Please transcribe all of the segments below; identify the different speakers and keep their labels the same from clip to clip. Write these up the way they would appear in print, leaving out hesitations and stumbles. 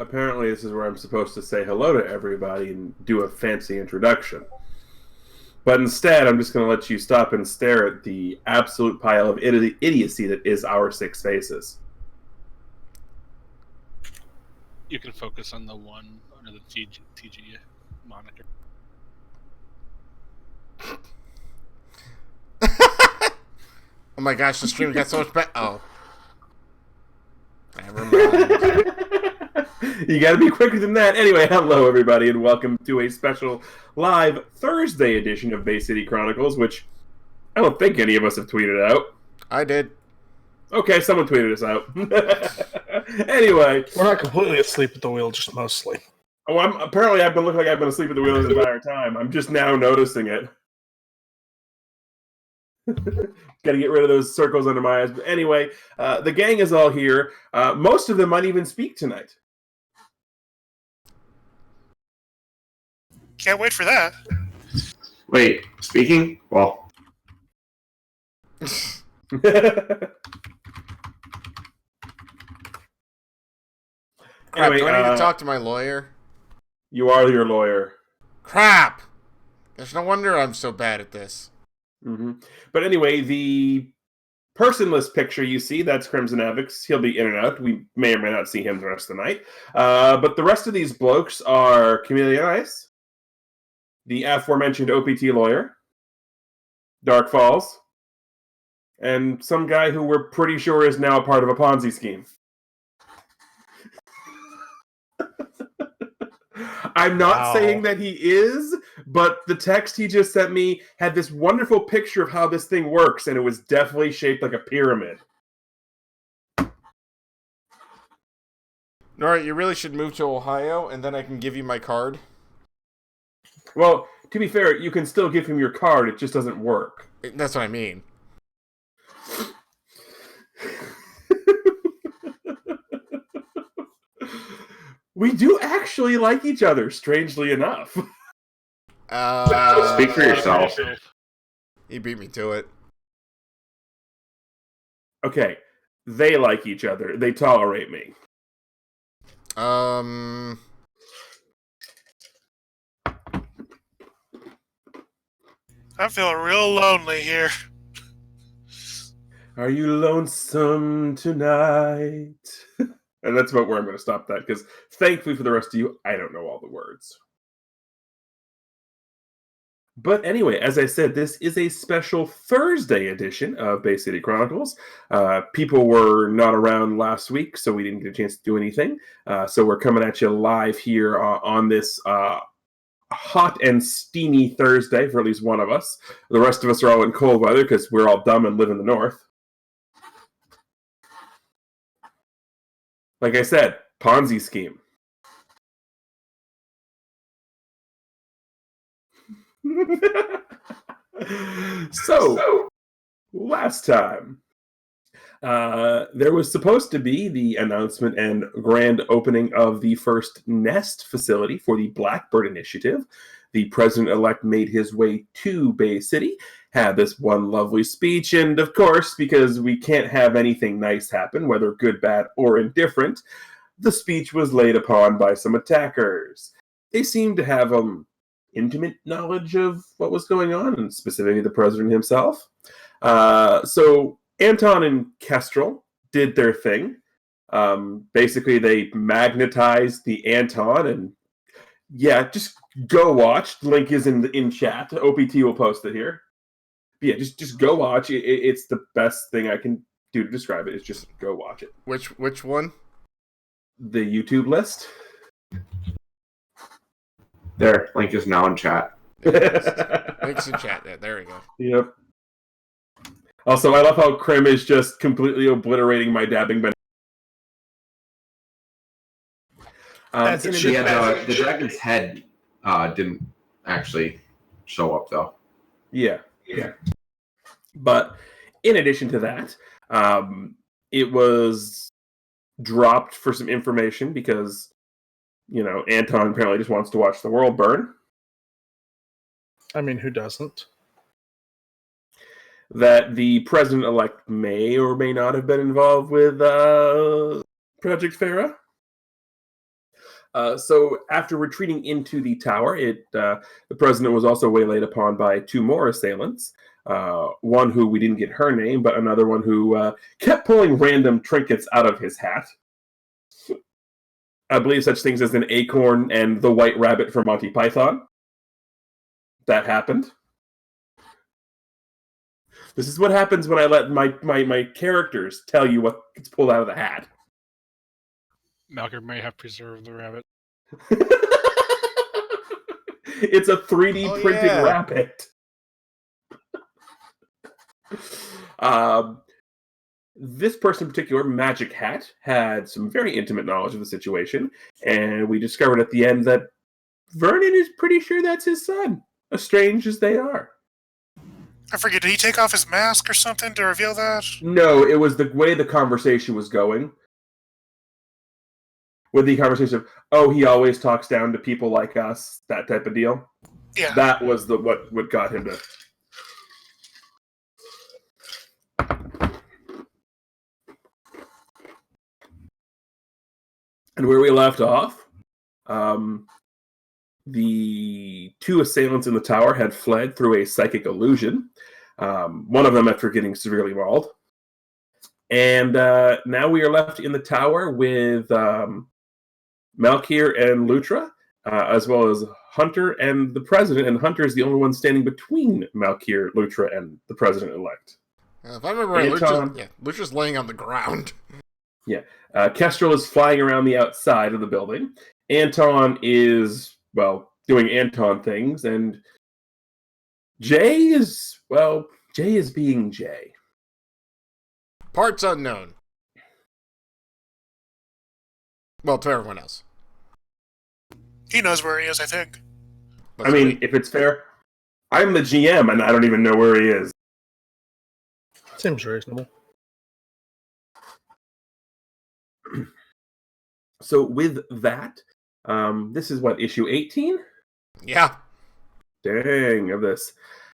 Speaker 1: apparently this is where I'm supposed to say hello to everybody and do a fancy introduction. But instead, I'm just going to let you stop and stare at the absolute pile of idiocy that is our six faces.
Speaker 2: You can focus on the one under the TG moniker.
Speaker 3: Oh my gosh, the stream got so much better. Oh. Never mind.
Speaker 1: You gotta be quicker than that. Anyway, hello everybody, and welcome to a special live Thursday edition of Bay City Chronicles, which I don't think any of us have tweeted out.
Speaker 3: I did.
Speaker 1: Okay, someone tweeted us out. Anyway.
Speaker 4: We're not completely asleep at the wheel, just mostly.
Speaker 1: Oh, apparently I've been looking like I've been asleep at the wheel this entire time. I'm just now noticing it. Got to get rid of those circles under my eyes. But anyway, the gang is all here. Most of them might even speak tonight.
Speaker 5: Can't wait for that.
Speaker 6: Wait, speaking? Well.
Speaker 3: Crap,
Speaker 1: Anyway,
Speaker 3: do I need to talk to my lawyer?
Speaker 1: You are your lawyer.
Speaker 3: Crap! There's no wonder I'm so bad at this.
Speaker 1: Mm-hmm. But anyway, the personless picture you see, that's Crimson Avix. He'll be in and out. We may or may not see him the rest of the night. But the rest of these blokes are Camellia Ice, the aforementioned OPT lawyer, Dark Falls, and some guy who we're pretty sure is now a part of a Ponzi scheme. I'm not saying that he is, but the text he just sent me had this wonderful picture of how this thing works, and it was definitely shaped like a pyramid.
Speaker 3: Alright, you really should move to Ohio, and then I can give you my card.
Speaker 1: Well, to be fair, you can still give him your card, it just doesn't work.
Speaker 3: That's what I mean.
Speaker 1: We do actually like each other, strangely enough.
Speaker 6: Speak for yourself.
Speaker 3: He beat me to it.
Speaker 1: Okay, they like each other. They tolerate me.
Speaker 5: I'm feeling real lonely here.
Speaker 1: Are you lonesome tonight? And that's about where I'm going to stop that, because thankfully for the rest of you, I don't know all the words. But anyway, as I said, this is a special Thursday edition of Bay City Chronicles. People were not around last week, so we didn't get a chance to do anything. So we're coming at you live here on this hot and steamy Thursday for at least one of us. The rest of us are all in cold weather because we're all dumb and live in the north. Like I said, Ponzi scheme. So, last time, there was supposed to be the announcement and grand opening of the first nest facility for the Blackbird Initiative. The president-elect made his way to Bay City, had this one lovely speech, and of course, because we can't have anything nice happen, whether good, bad, or indifferent, the speech was laid upon by some attackers. They seemed to have intimate knowledge of what was going on, and specifically the president himself. So Anton and Kestrel did their thing. Basically, they magnetized the Anton, and yeah, just go watch. The link is in chat. OPT will post it here. But yeah, just go watch. It's the best thing I can do to describe it. It's just go watch it.
Speaker 3: Which one?
Speaker 1: The YouTube list.
Speaker 6: There, link is now in chat.
Speaker 3: Links in chat. There we go.
Speaker 1: Yep. Also, I love how Krim is just completely obliterating my dabbing.
Speaker 6: The dragon's head didn't actually show up, though.
Speaker 1: Yeah. But in addition to that, it was dropped for some information because, Anton apparently just wants to watch the world burn.
Speaker 4: I mean, who doesn't?
Speaker 1: That the president-elect may or may not have been involved with Project Farah. So after retreating into the tower, the president was also waylaid upon by two more assailants. One who we didn't get her name, but another one who kept pulling random trinkets out of his hat. I believe such things as an acorn and the white rabbit from Monty Python. That happened. This is what happens when I let my characters tell you what gets pulled out of the hat.
Speaker 2: Malcolm may have preserved the rabbit.
Speaker 1: It's a 3D printed rabbit. This person in particular, Magic Hat, had some very intimate knowledge of the situation, and we discovered at the end that Vernon is pretty sure that's his son, as strange as they are.
Speaker 5: I forget, did he take off his mask or something to reveal that?
Speaker 1: No, it was the way the conversation was going. With the conversation of, oh, he always talks down to people like us, that type of deal.
Speaker 5: Yeah.
Speaker 1: That was what got him to... And where we left off, the two assailants in the tower had fled through a psychic illusion. One of them after getting severely mauled. And now we are left in the tower with Malkir and Lutra, as well as Hunter and the president. And Hunter is the only one standing between Malkir, Lutra, and the president-elect.
Speaker 3: If I remember right, Lutra's laying on the ground.
Speaker 1: Yeah. Kestrel is flying around the outside of the building. Anton is, well, doing Anton things. And Jay is being Jay.
Speaker 3: Parts unknown. Well, to everyone else.
Speaker 5: He knows where he is, I think.
Speaker 1: If it's fair, I'm the GM and I don't even know where he is.
Speaker 4: Seems reasonable.
Speaker 1: So with that, this is what, issue 18?
Speaker 3: Yeah.
Speaker 1: Dang, of this.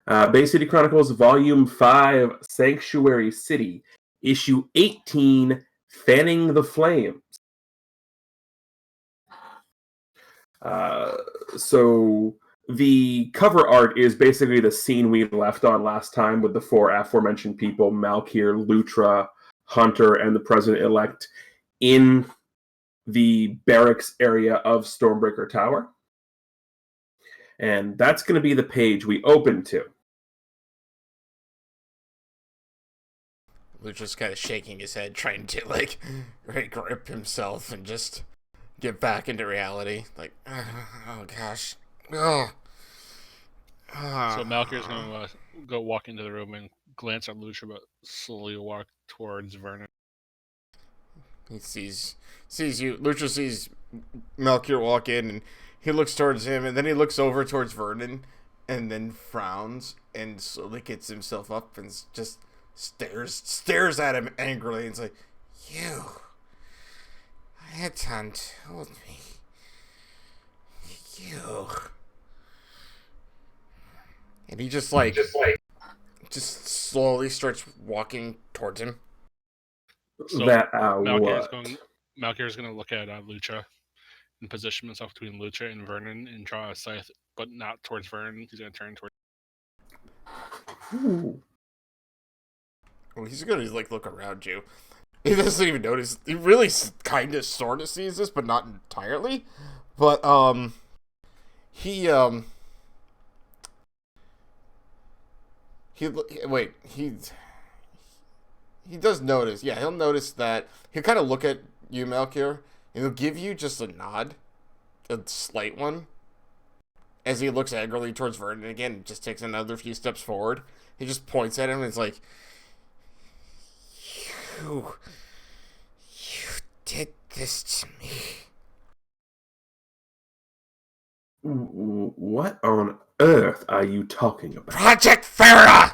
Speaker 1: Bay City Chronicles, Volume 5, Sanctuary City, issue 18, Fanning the Flames. So the cover art is basically the scene we left on last time with the four aforementioned people, Malkir, Lutra, Hunter, and the president-elect in the barracks area of Stormbreaker Tower. And that's going to be the page we open to.
Speaker 3: Lutra's kind of shaking his head, trying to, grip himself and just get back into reality. Oh, gosh. Oh.
Speaker 2: So Malkir's going to go walk into the room and glance at Lutra, but slowly walk towards Vernon.
Speaker 3: He sees you. Lutra sees Malkir walk in, and he looks towards him, and then he looks over towards Vernon, and then frowns, and slowly gets himself up and just stares at him angrily, and is like, "You, Anton told me, you," and he just slowly starts walking towards him.
Speaker 2: So Malkir's going to look at Lutra and position himself between Lutra and Vernon and draw a scythe, but not towards Vernon. He's going to turn towards.
Speaker 1: Ooh.
Speaker 3: Well, he's going to look around you. He doesn't even notice. He really kind of sort of sees this, but not entirely. But he does notice. Yeah, he'll notice that. He'll kind of look at you, Malkir, and he'll give you just a nod, a slight one, as he looks angrily towards Vernon again and just takes another few steps forward. He just points at him and is like, You did this to me.
Speaker 1: What on earth are you talking about?
Speaker 3: Project Farah!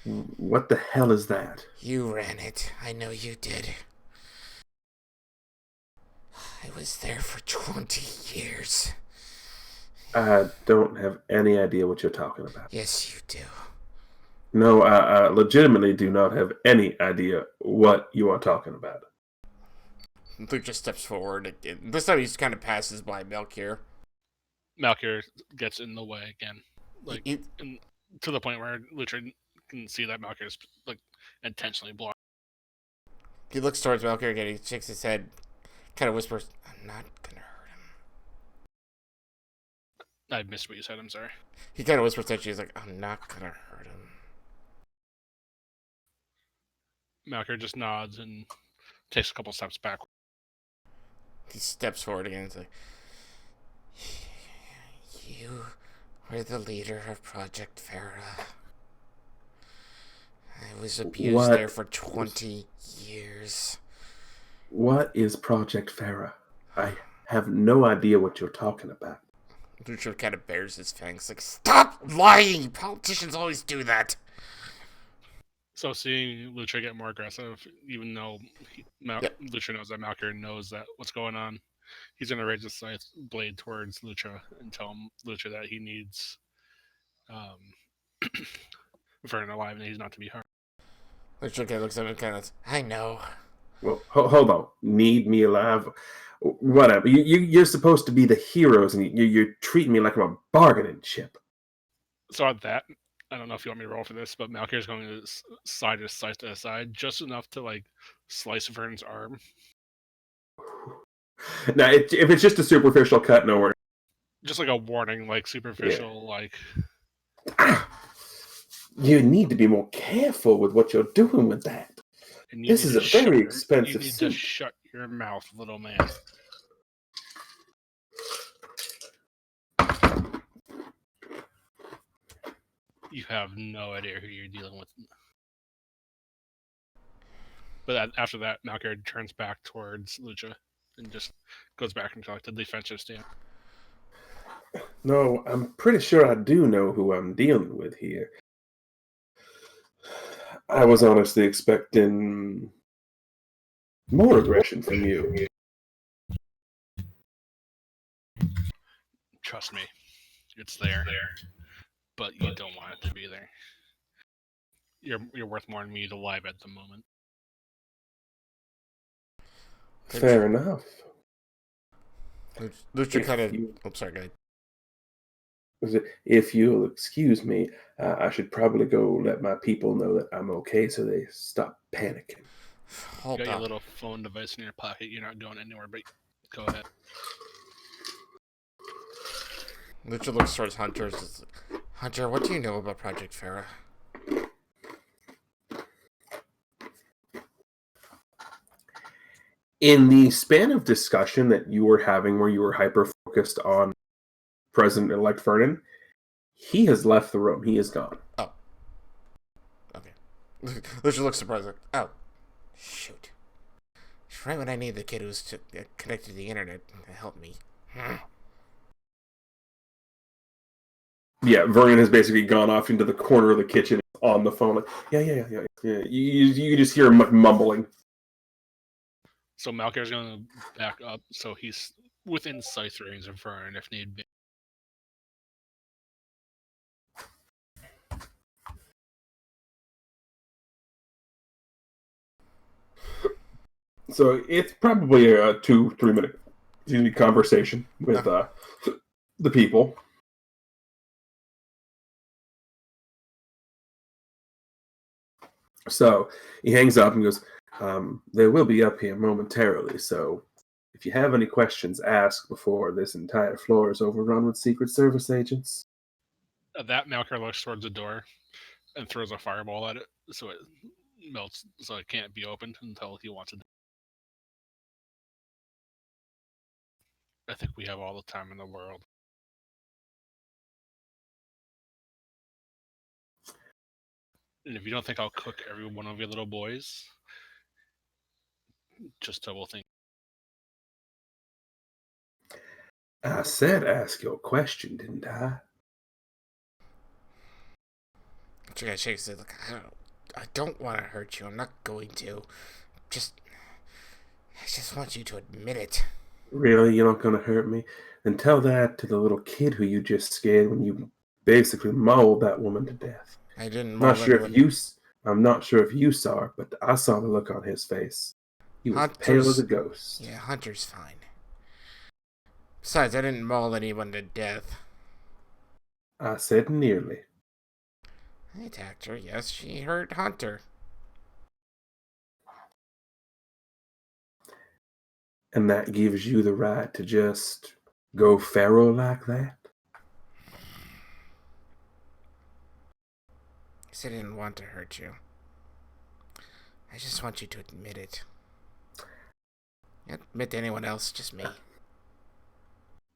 Speaker 1: What the hell is that?
Speaker 3: You ran it. I know you did. I was there for 20 years.
Speaker 1: I don't have any idea what you're talking about.
Speaker 3: Yes, you do.
Speaker 1: No, I legitimately do not have any idea what you are talking about.
Speaker 3: Luke just steps forward again. This time he just kind of passes by Melchior.
Speaker 2: Melchior gets in the way again, like
Speaker 3: He-
Speaker 2: to the point where Lucha can see that Melchior's like intentionally blocked.
Speaker 3: He looks towards Melchior again. He shakes his head, kind of whispers, "I'm not gonna hurt him."
Speaker 2: I missed what you said. I'm sorry.
Speaker 3: He kind of whispers that she's like, "I'm not gonna hurt him."
Speaker 2: Melchior just nods and takes a couple steps back.
Speaker 3: He steps forward again and says, "You were the leader of Project Farah. I was abused there for 20 years.
Speaker 1: What is Project Farah? I have no idea what you're talking about.
Speaker 3: Lucha kind of bares his fangs, like, "Stop lying! Politicians always do that."
Speaker 2: So seeing Lucha get more aggressive, even though Lucha knows that Melchior knows that what's going on, he's going to raise his scythe blade towards Lucha and tell Lucha that he needs Vernon alive and he's not to be harmed.
Speaker 3: Lucha kind of looks at him and kind of says, "I know."
Speaker 1: Well, hold on. Need me alive? Whatever. You're supposed to be the heroes, and you're treating me like I'm a bargaining chip.
Speaker 2: So at that, I don't know if you want me to roll for this, but Malkir's going to slide his scythe to the side just enough to like slice Vernon's arm.
Speaker 1: Now, if it's just a superficial cut, no worries.
Speaker 2: Just like a warning, like superficial, like.
Speaker 1: You need to be more careful with what you're doing with that. This is a very expensive
Speaker 2: You need
Speaker 1: suit.
Speaker 2: to shut your mouth, little man. You have no idea who you're dealing with. But after that, Malkir turns back towards Lucha and just goes back into like the defensive stand.
Speaker 1: No, I'm pretty sure I do know who I'm dealing with here. I was honestly expecting more aggression from you.
Speaker 2: Trust me, it's there. But you don't want it to be there. You're worth more than me alive at the moment.
Speaker 1: Fair enough.
Speaker 3: Lucha kind of... I'm sorry, go ahead.
Speaker 1: If you'll excuse me, I should probably go let my people know that I'm okay so they stop panicking.
Speaker 3: Hold
Speaker 2: you got
Speaker 3: on.
Speaker 2: your little phone device in your pocket. You're not going anywhere, but go ahead.
Speaker 3: Lucha looks towards Hunter. Says, "Hunter, what do you know about Project Farah?"
Speaker 1: In the span of discussion that you were having where you were hyper-focused on President-elect Vernon, he has left the room. He is gone.
Speaker 3: Oh. Okay. Lucha looks surprised. Like, "Oh. Shoot. It's right when I need the kid who's connected to the internet to help me."
Speaker 1: Yeah, Vernon has basically gone off into the corner of the kitchen on the phone. Like, yeah. You just hear him mumbling.
Speaker 2: So Malkir's going to back up, so he's within sight range of Vernon if need be.
Speaker 1: So it's probably a 2-3 minute conversation with the people. So he hangs up and goes, they will be up here momentarily, so if you have any questions, ask before this entire floor is overrun with Secret Service agents.
Speaker 2: At that, Malkir looks towards the door and throws a fireball at it, so it melts, so it can't be opened until he wants it. I think we have all the time in the world. And if you don't think I'll cook every one of your little boys, just double think.
Speaker 1: I said ask your question, didn't I?
Speaker 3: The guy shakes it like, I don't want to hurt you. I'm not going to. I just want you to admit it.
Speaker 1: Really? You're not going to hurt me? Then tell that to the little kid who you just scared when you basically mauled that woman to death.
Speaker 3: I didn't
Speaker 1: I'm
Speaker 3: maul
Speaker 1: not sure
Speaker 3: anyone.
Speaker 1: I'm not sure if you saw it, but I saw the look on his face. He was pale as a
Speaker 3: Hunter's...
Speaker 1: ghost.
Speaker 3: Yeah, Hunter's fine. Besides, I didn't maul anyone to death.
Speaker 1: I said nearly.
Speaker 3: I attacked her. Yes, she hurt Hunter.
Speaker 1: And that gives you the right to just go feral like that?
Speaker 3: I didn't want to hurt you. I just want you to admit it. Admit to anyone else, just me.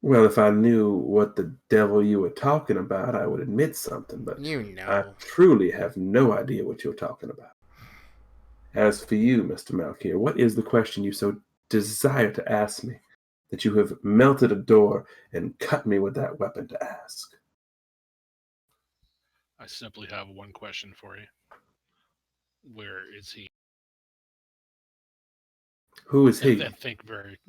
Speaker 1: Well, if I knew what the devil you were talking about, I would admit something, but
Speaker 3: You know.
Speaker 1: I truly have no idea what you're talking about. As for you, Mr. Malkier, what is the question you so desire to ask me, that you have melted a door and cut me with that weapon to ask?
Speaker 2: I simply have one question for you. Where is he?
Speaker 1: Who is he?
Speaker 2: And think very,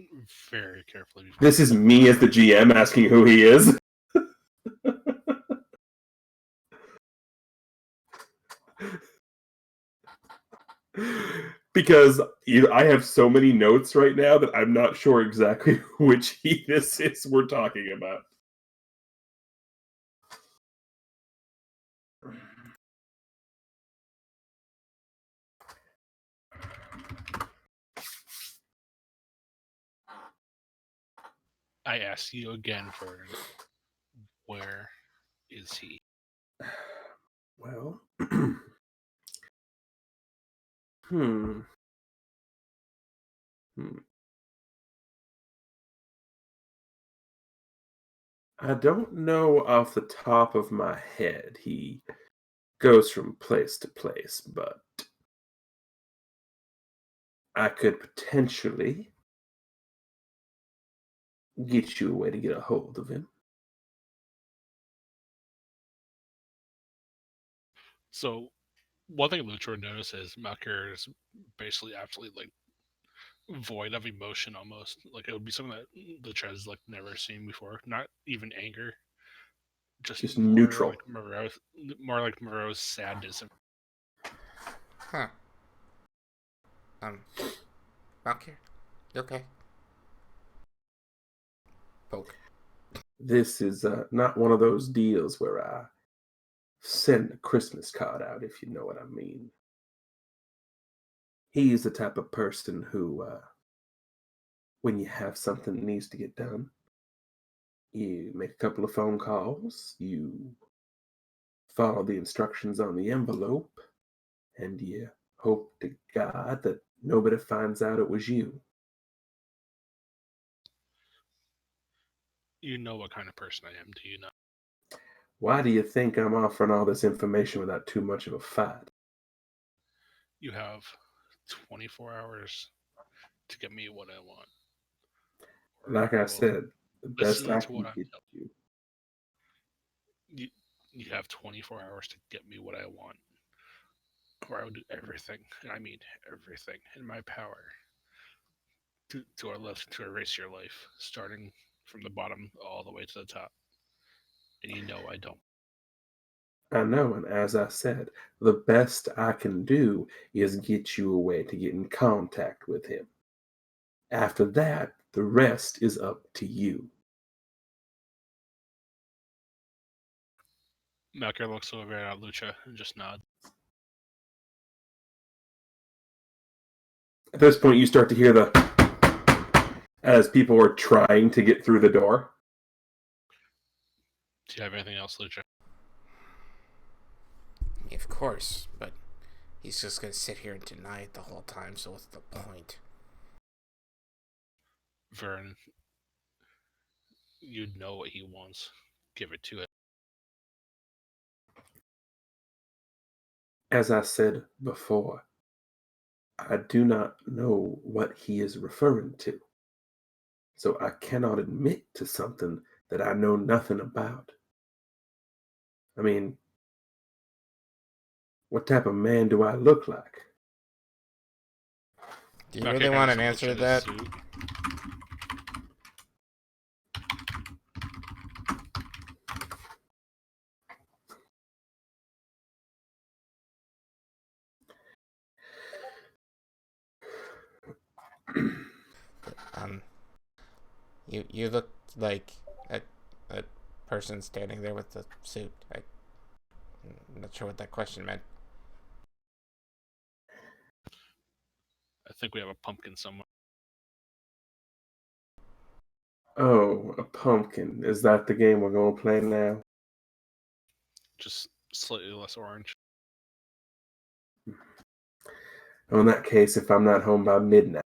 Speaker 2: very carefully.
Speaker 1: This is me as the GM asking who he is. Because I have so many notes right now that I'm not sure exactly which he this is we're talking about.
Speaker 2: I ask you again, Vern. Where is he?
Speaker 1: Well, hmm. I don't know off the top of my head. He goes from place to place, but I could potentially get you a way to get a hold of him.
Speaker 2: So, one thing Luchor notices, Malkier is basically absolutely void of emotion almost. Like it would be something that Luchor has never seen before. Not even anger,
Speaker 1: Just
Speaker 2: more
Speaker 1: neutral.
Speaker 2: like morose sadness.
Speaker 3: Huh. Malkier, you okay? Poke.
Speaker 1: This is not one of those deals where I send a Christmas card out, if you know what I mean. He's the type of person who, when you have something that needs to get done, you make a couple of phone calls, you follow the instructions on the envelope, and you hope to God that nobody finds out it was you.
Speaker 2: You know what kind of person I am, do you not?
Speaker 1: Why do you think I'm offering all this information without too much of a fight?
Speaker 2: You have 24 hours to get me what I want.
Speaker 1: Like I said, the best
Speaker 2: listen
Speaker 1: I
Speaker 2: to
Speaker 1: can
Speaker 2: what I'm
Speaker 1: get you.
Speaker 2: You have 24 hours to get me what I want, or I will do everything, and I mean everything in my power to erase your life, starting from the bottom all the way to the top. And you know I don't.
Speaker 1: I know, and as I said, the best I can do is get you a way to get in contact with him. After that, the rest is up to you.
Speaker 2: Malkier looks over at Lucha and just nods.
Speaker 1: At this point, you start to hear as people are trying to get through the door.
Speaker 2: Do you have anything else, Lucha?
Speaker 3: Of course, but he's just gonna sit here and deny it the whole time, so what's the point?
Speaker 2: Vern, you know what he wants. Give it to him.
Speaker 1: As I said before, I do not know what he is referring to. So I cannot admit to something that I know nothing about. I mean, what type of man do I look like?
Speaker 3: Do you really want an answer to that?
Speaker 2: Suit.
Speaker 3: You look like a person standing there with the suit. I'm not sure what that question meant.
Speaker 2: I think we have a pumpkin somewhere.
Speaker 1: Oh, a pumpkin. Is that the game we're going to play now?
Speaker 2: Just slightly less orange.
Speaker 1: Well, in that case, if I'm not home by midnight.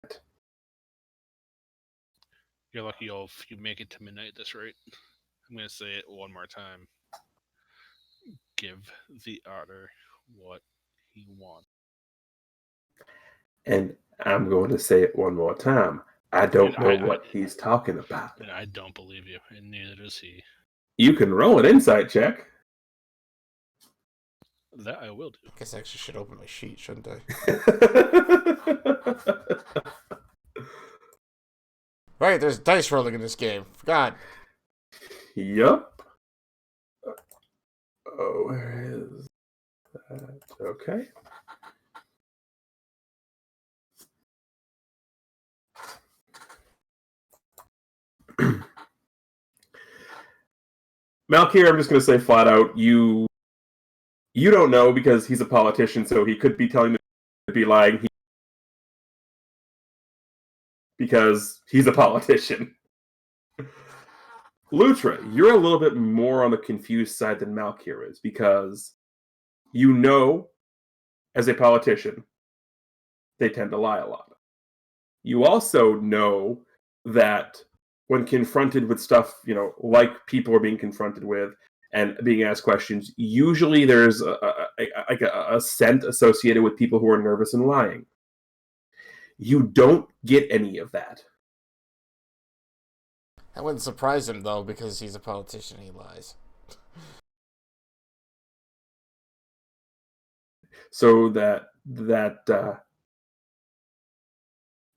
Speaker 2: You're lucky if you make it to midnight at this rate. I'm going to say it one more time. Give the otter what he wants.
Speaker 1: And I'm going to say it one more time. I don't know what he's talking about.
Speaker 2: And I don't believe you, and neither does he.
Speaker 1: You can roll an insight check.
Speaker 2: That I will do.
Speaker 3: I guess I actually should open my sheet, shouldn't I? Right, there's dice rolling in this game. Forgot.
Speaker 1: Yup. Oh, where is that? Okay. Malkir, I'm just going to say flat out, you don't know because he's a politician, so he could be telling to be lying because he's a politician. Lutra, you're a little bit more on the confused side than Malkir is because you know, as a politician, they tend to lie a lot. You also know that when confronted with stuff, like people are being confronted with and being asked questions, usually there's a scent associated with people who are nervous and lying. You don't get any of that.
Speaker 3: That wouldn't surprise him, though, because he's a politician and he lies.
Speaker 1: So that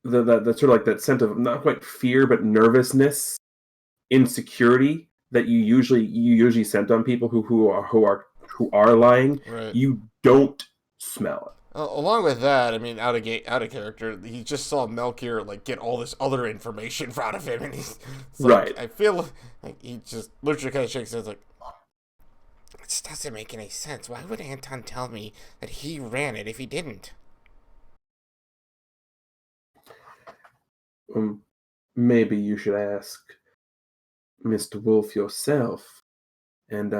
Speaker 1: sort of like that sense of not quite fear but nervousness, insecurity that you usually scent on people who are lying.
Speaker 3: Right.
Speaker 1: You don't smell it.
Speaker 3: Along with that, I mean, out of character, he just saw Melchior get all this other information out of him, and he's
Speaker 1: right.
Speaker 3: I feel like he just literally kind of shakes his head it just doesn't make any sense. Why would Anton tell me that he ran it if he didn't?
Speaker 1: Maybe you should ask Mr. Wolf yourself. And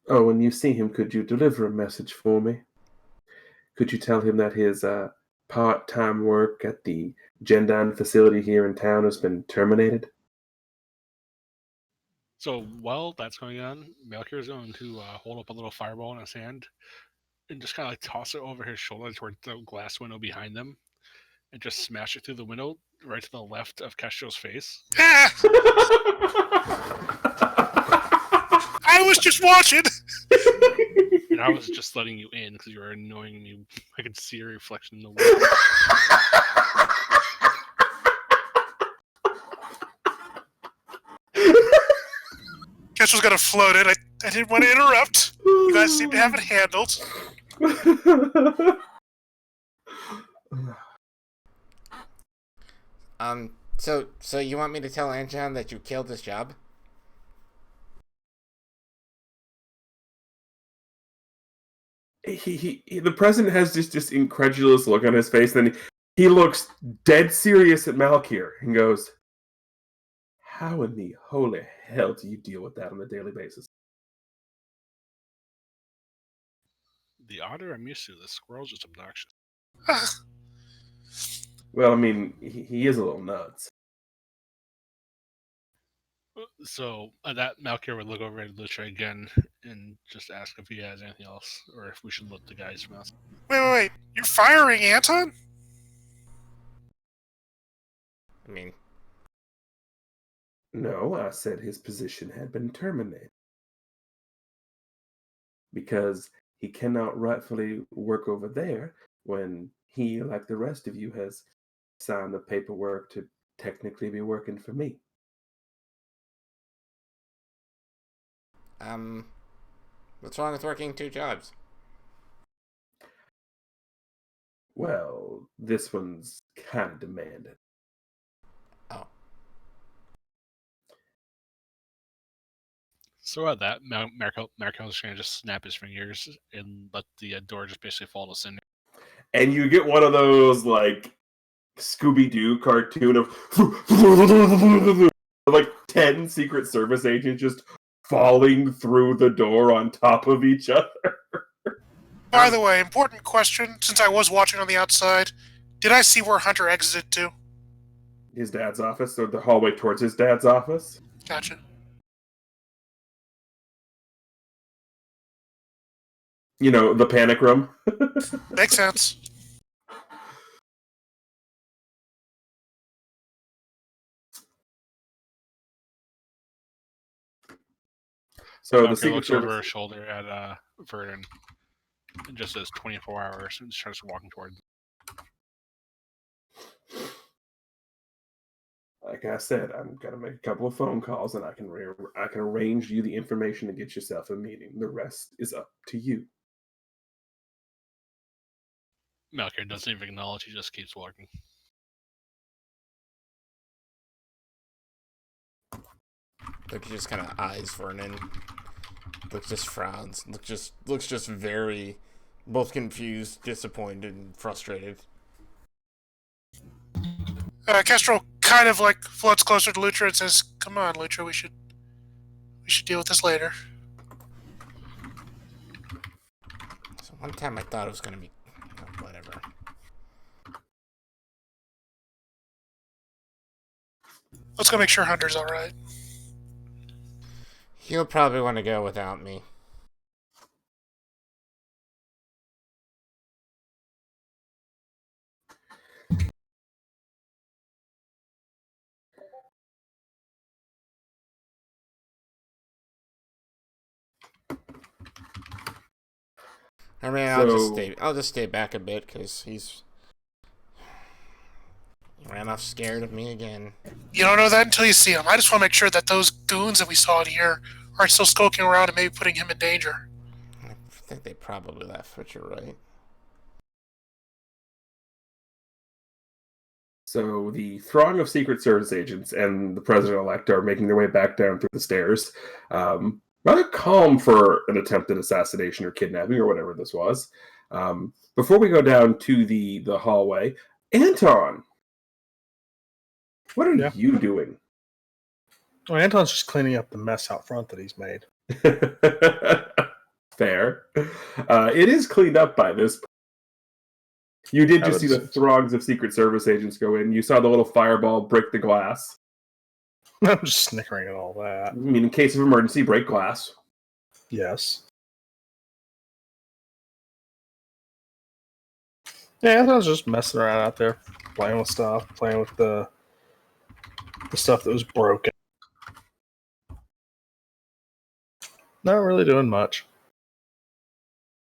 Speaker 1: when you see him, could you deliver a message for me? Could you tell him that his part-time work at the Gendan facility here in town has been terminated?
Speaker 2: So while that's going on, Melchior is going to hold up a little fireball in his hand and just kind of toss it over his shoulder towards the glass window behind them and just smash it through the window right to the left of Kestro's face.
Speaker 5: I was just watching!
Speaker 2: And I was just letting you in because you were annoying me. I could see your reflection in the window.
Speaker 5: Kestro's gonna float it. I didn't want to interrupt. You guys seem to have it handled.
Speaker 3: So you want me to tell Anton that you killed his job?
Speaker 1: The president has this incredulous look on his face, and then he looks dead serious at Malkir and goes, "How in the holy hell do you deal with that on a daily basis?"
Speaker 2: The otter, I'm used to. The squirrel's just obnoxious.
Speaker 1: Well, I mean, he is a little nuts.
Speaker 2: So that Malkir would look over at Lucha again and just ask if he has anything else, or if we should let the guys from us.
Speaker 5: Wait. You're firing Anton?
Speaker 3: I mean...
Speaker 1: No, I said his position had been terminated. Because he cannot rightfully work over there when he, like the rest of you, has signed the paperwork to technically be working for me.
Speaker 3: What's wrong with working two jobs?
Speaker 1: Well, this one's kind of demanding.
Speaker 3: Oh.
Speaker 2: So at that, Markel's going to just snap his fingers and let the door just basically fall to cinder.
Speaker 1: And you get one of those, like, Scooby-Doo cartoon of like 10 Secret Service agents just falling through the door on top of each other.
Speaker 5: By the way, important question, since I was watching on the outside, did I see where Hunter exited to?
Speaker 1: His dad's office, or the hallway towards his dad's office.
Speaker 5: Gotcha.
Speaker 1: You know, the panic room.
Speaker 5: Makes sense.
Speaker 1: So
Speaker 2: Malcolm
Speaker 1: the Secret
Speaker 2: looks over
Speaker 1: Service.
Speaker 2: his shoulder at Vernon and just says 24 hours and starts walking toward him.
Speaker 1: Like I said, I'm gonna make a couple of phone calls, and I can arrange you the information to get yourself a meeting. The rest is up to you.
Speaker 2: Malcolm doesn't even acknowledge, he just keeps walking.
Speaker 3: Like he just kind of eyes Vernon. Looks just frowns. Looks just very both confused, disappointed, and frustrated.
Speaker 5: Kestrel kind of like floats closer to Lutra and says, "Come on, Lutra, we should deal with this later."
Speaker 3: So one time I thought it was gonna be whatever.
Speaker 5: Let's go make sure Hunter's all right.
Speaker 3: He'll probably want to go without me. I mean, I'll just stay back a bit because he ran off scared of me again.
Speaker 5: You don't know that until you see him. I just want to make sure that those goons that we saw in here aren't still skulking around and maybe putting him in danger.
Speaker 3: I think they probably left, but you're right.
Speaker 1: So the throng of Secret Service agents and the president-elect are making their way back down through the stairs. Rather calm for an attempted assassination or kidnapping or whatever this was. Before we go down to the hallway, Anton, what are you doing?
Speaker 4: Well, Anton's just cleaning up the mess out front that he's made.
Speaker 1: Fair. It is cleaned up by this point. You did just see the throngs of Secret Service agents go in. You saw the little fireball break the glass.
Speaker 4: I'm just snickering at all that.
Speaker 1: I mean, in case of emergency, break glass.
Speaker 4: Yes. Yeah, Anton's just messing around out there, playing with stuff, playing with the stuff that was broken. Not really doing much.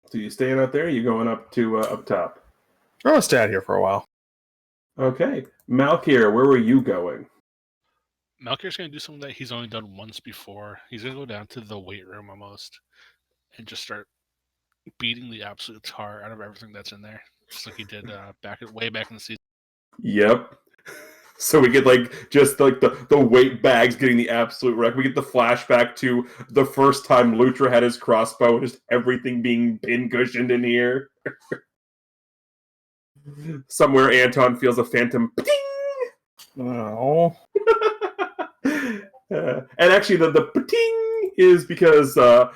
Speaker 1: So you staying out there? Or you going up to up top?
Speaker 4: I'm gonna stay out here for a while.
Speaker 1: Okay, Malkir, where were you going?
Speaker 2: Malkir's going to do something that he's only done once before. He's going to go down to the weight room almost and just start beating the absolute tar out of everything that's in there, just like he did way back in the season.
Speaker 1: Yep. So we get just the weight bags getting the absolute wreck. We get the flashback to the first time Lutra had his crossbow, just everything being pin-cushioned in here. Somewhere Anton feels a phantom ping!
Speaker 4: Oh.
Speaker 1: And actually the pating is because the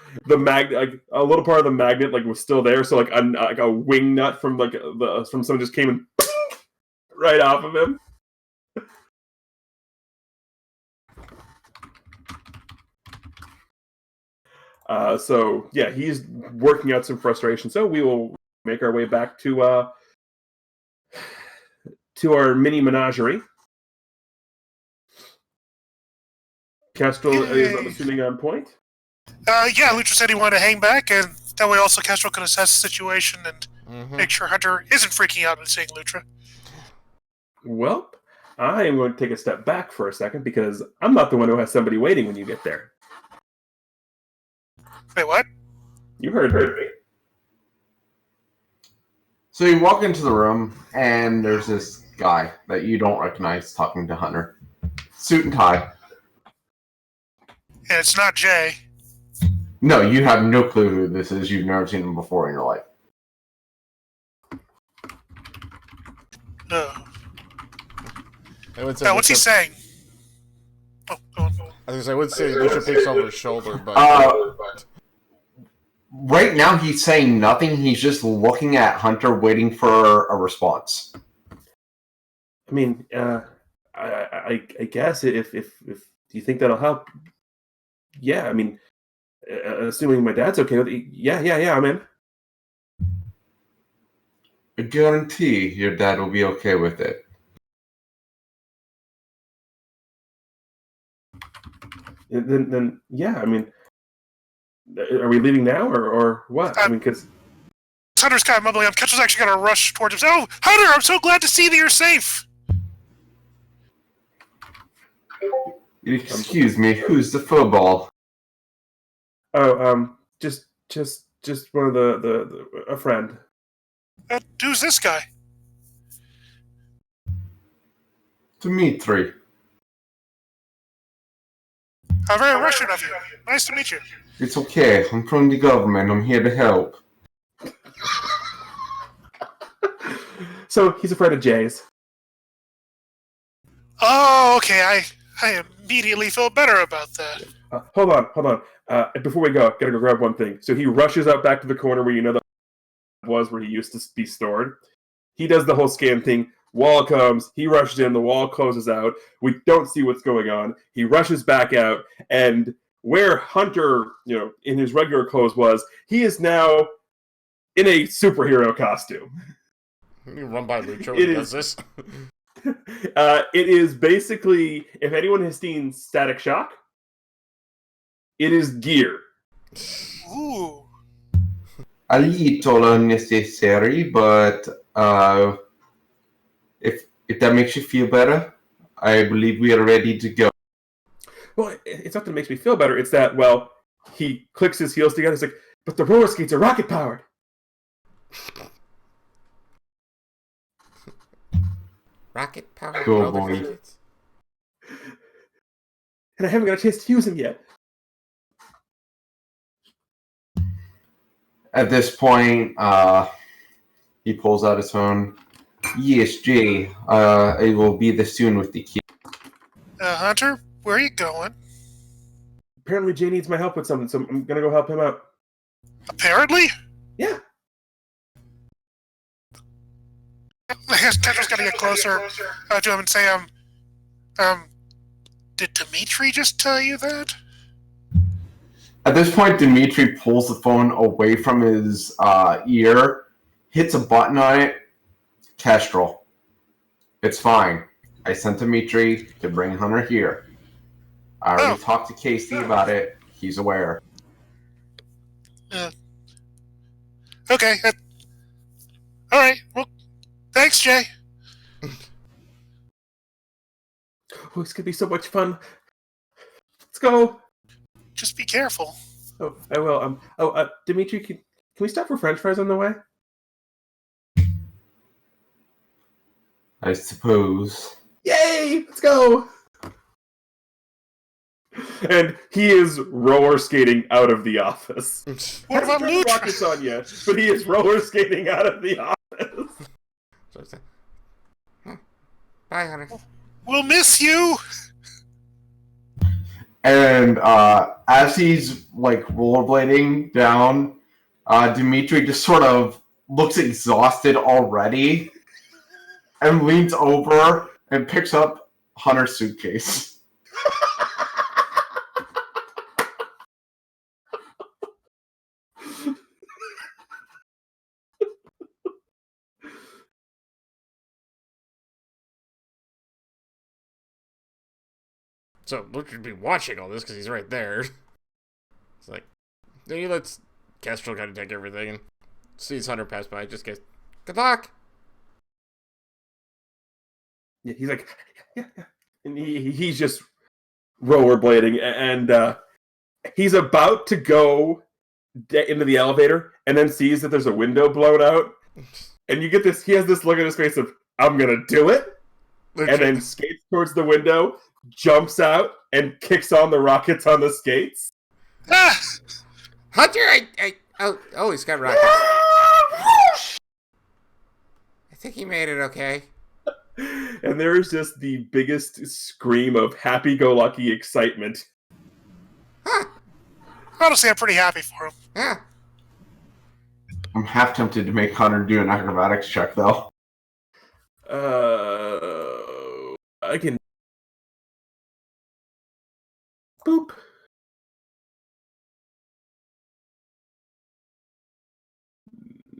Speaker 1: a little part of the magnet was still there, so a wing nut from from someone just came and ping, right off of him. So yeah, he's working out some frustration. So we will make our way back to our mini menagerie. Kestrel is, I'm assuming, on point?
Speaker 5: Yeah, Lucha said he wanted to hang back, and that way also Kestrel can assess the situation and make sure Hunter isn't freaking out and seeing Lutra.
Speaker 1: Well, I am going to take a step back for a second because I'm not the one who has somebody waiting when you get there.
Speaker 5: Wait, what?
Speaker 1: You heard me.
Speaker 6: So you walk into the room, and there's this guy that you don't recognize talking to Hunter. Suit and tie.
Speaker 5: And it's not Jay.
Speaker 6: No, you have no clue who this is. You've never seen him before in your life.
Speaker 5: What's he saying? Oh, go on.
Speaker 3: I would say Lucha peeks over his shoulder, but
Speaker 6: right now he's saying nothing. He's just looking at Hunter, waiting for a response.
Speaker 1: I mean, I guess if you think that'll help, yeah. I mean, assuming my dad's okay with it, yeah, I'm in.
Speaker 6: I guarantee your dad will be okay with it.
Speaker 1: Then yeah. I mean, are we leaving now or what? I mean, because
Speaker 5: Hunter's kind of mumbling. Ketchell's actually going to rush towards him. Oh, Hunter! I'm so glad to see that you're safe.
Speaker 6: Excuse me, who's the football?
Speaker 1: Oh, just one of the a friend.
Speaker 5: Who's this guy?
Speaker 6: Dimitri.
Speaker 5: How very Russian of you. Nice to meet you.
Speaker 6: It's okay. I'm from the government. I'm here to help.
Speaker 1: So he's a friend of Jay's.
Speaker 5: Oh, okay. I immediately feel better about that.
Speaker 1: Hold on. Before we go, gotta go grab one thing. So he rushes out back to the corner where the was where he used to be stored. He does the whole scan thing. Wall comes. He rushes in. The wall closes out. We don't see what's going on. He rushes back out, and where Hunter, in his regular clothes was, he is now in a superhero costume.
Speaker 3: You run by Lucha when he does this.
Speaker 1: It is basically, if anyone has seen Static Shock, it is gear.
Speaker 5: Ooh.
Speaker 6: A little unnecessary, but if that makes you feel better, I believe we are ready to go.
Speaker 1: Well, it's not that it makes me feel better. It's that, he clicks his heels together. He's like, but the roller skates are rocket powered.
Speaker 3: Rocket powered
Speaker 6: Cool,
Speaker 3: roller
Speaker 6: boy.
Speaker 3: skates?
Speaker 1: And I haven't got a chance to use them yet.
Speaker 6: At this point, he pulls out his phone. Yes, Jay. I will be there soon with the key.
Speaker 5: Hunter, where are you going?
Speaker 1: Apparently Jay needs my help with something, so I'm gonna go help him out.
Speaker 5: Apparently?
Speaker 1: Yeah.
Speaker 5: I guess Tetra's got to get closer to him and say, did Dimitri just tell you that?
Speaker 6: At this point, Dimitri pulls the phone away from his ear, hits a button on it. Kestrel. It's fine. I sent Dimitri to bring Hunter here. I already talked to Casey about it. He's aware.
Speaker 5: Okay. All right. Well, thanks, Jay.
Speaker 1: Oh, it's gonna be so much fun. Let's go.
Speaker 5: Just be careful.
Speaker 1: Oh, I will. Dimitri, can we stop for French fries on the way?
Speaker 6: I suppose.
Speaker 1: Yay! Let's go. And he is roller skating out of the office.
Speaker 5: What about Lucha?
Speaker 1: Rockets on yet, but he is roller skating out of the office.
Speaker 3: Bye, Hunter.
Speaker 5: We'll miss you.
Speaker 6: And as he's rollerblading down, Dimitri just sort of looks exhausted already and leans over and picks up Hunter's suitcase.
Speaker 3: So Lucha would be watching all this because he's right there. It's like, then he lets Kestrel kind of take everything and sees Hunter pass by. Just gets, good luck.
Speaker 1: Yeah, he's like, yeah. And he's just rollerblading, and he's about to go into the elevator, and then sees that there's a window blown out, and you get this. He has this look on his face of, I'm gonna do it,
Speaker 3: Lucha,
Speaker 1: and then skates towards the window, jumps out, and kicks on the rockets on the skates.
Speaker 5: Ah!
Speaker 3: Hunter, oh, he's got rockets. I think he made it okay.
Speaker 1: And there is just the biggest scream of happy-go-lucky excitement.
Speaker 5: Honestly, I'm pretty happy for him.
Speaker 3: Yeah.
Speaker 6: I'm half tempted to make Hunter do an acrobatics check, though.
Speaker 1: I can... Boop.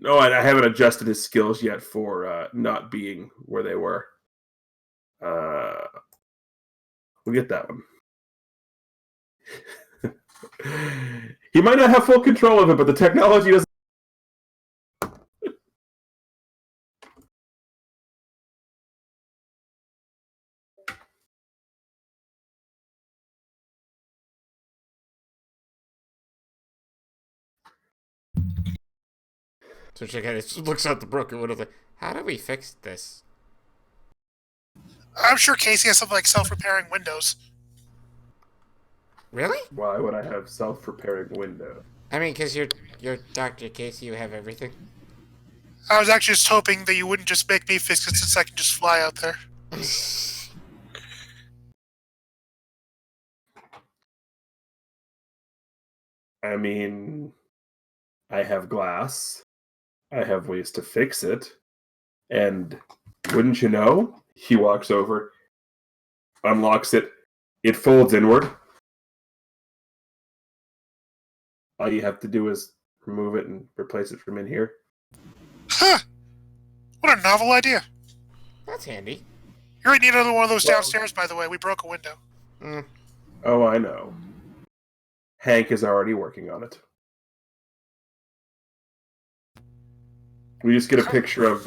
Speaker 1: No, I haven't adjusted his skills yet for not being where they were. We'll get that one. He might not have full control of it, but the technology doesn't.
Speaker 3: So she kind of looks out the broken window like, how do we fix this?
Speaker 5: I'm sure Casey has something like self-repairing windows.
Speaker 3: Really?
Speaker 1: Why would I have self-repairing window?
Speaker 3: I mean, because you're Dr. Casey, you have everything.
Speaker 5: I was actually just hoping that you wouldn't just make me fix it since I can just fly out there.
Speaker 1: I mean, I have glass. I have ways to fix it. And wouldn't you know, he walks over, unlocks it, it folds inward. All you have to do is remove it and replace it from in here.
Speaker 5: Huh! What a novel idea.
Speaker 3: That's handy.
Speaker 5: You already need another one of those downstairs, by the way. We broke a window.
Speaker 3: Mm.
Speaker 1: Oh, I know. Hank is already working on it. We just get a picture of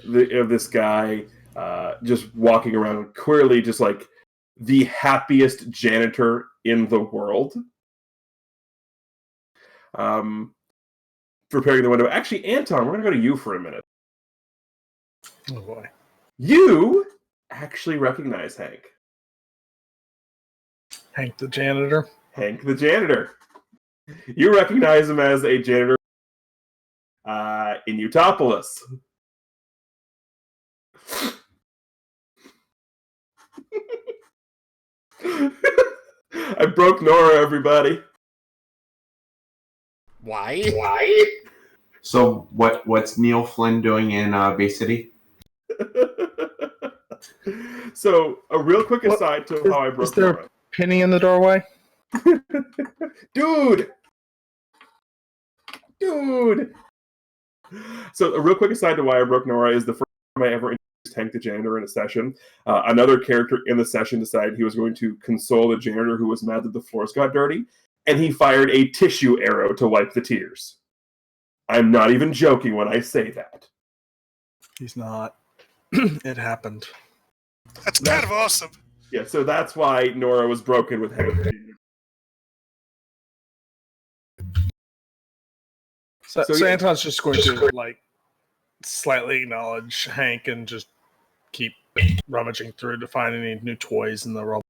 Speaker 1: this guy just walking around, clearly just like the happiest janitor in the world. Repairing the window. Actually, Anton, we're gonna go to you for a minute.
Speaker 4: Oh boy.
Speaker 1: You actually recognize Hank.
Speaker 4: Hank the janitor.
Speaker 1: Hank the janitor. You recognize him as a janitor in Utopolis. I broke Nora, everybody.
Speaker 3: Why?
Speaker 6: So what's Neil Flynn doing in Bay City?
Speaker 1: So, a real quick aside to how I broke
Speaker 4: Is there
Speaker 1: Nora.
Speaker 4: a penny in the doorway?
Speaker 1: Dude! So, a real quick aside to why I broke Nora is the first time I ever introduced Hank the janitor in a session. Another character in the session decided he was going to console the janitor who was mad that the floors got dirty, and he fired a tissue arrow to wipe the tears. I'm not even joking when I say that.
Speaker 4: He's not. It happened.
Speaker 5: That's kind of awesome.
Speaker 1: Yeah, so that's why Nora was broken with Hank the janitor.
Speaker 4: So
Speaker 1: yeah.
Speaker 4: Anton's just going to like slightly acknowledge Hank and just keep rummaging through to find any new toys in the rubble.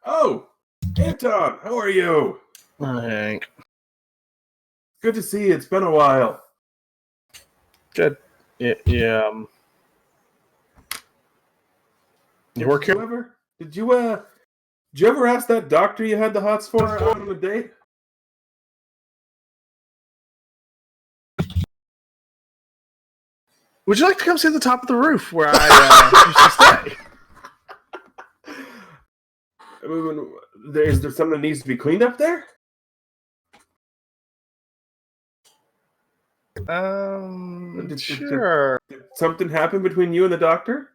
Speaker 1: Oh, Anton, how are you?
Speaker 4: Hank.
Speaker 1: Good to see you. It's been a while.
Speaker 4: Good. Yeah. You work here?
Speaker 1: Did you ever ask that doctor you had the hots for out on a date?
Speaker 4: Would you like to come see the top of the roof where I used to stay?
Speaker 1: I mean, is there something that needs to be cleaned up there?
Speaker 4: Sure.
Speaker 1: Did something happen between you and the doctor?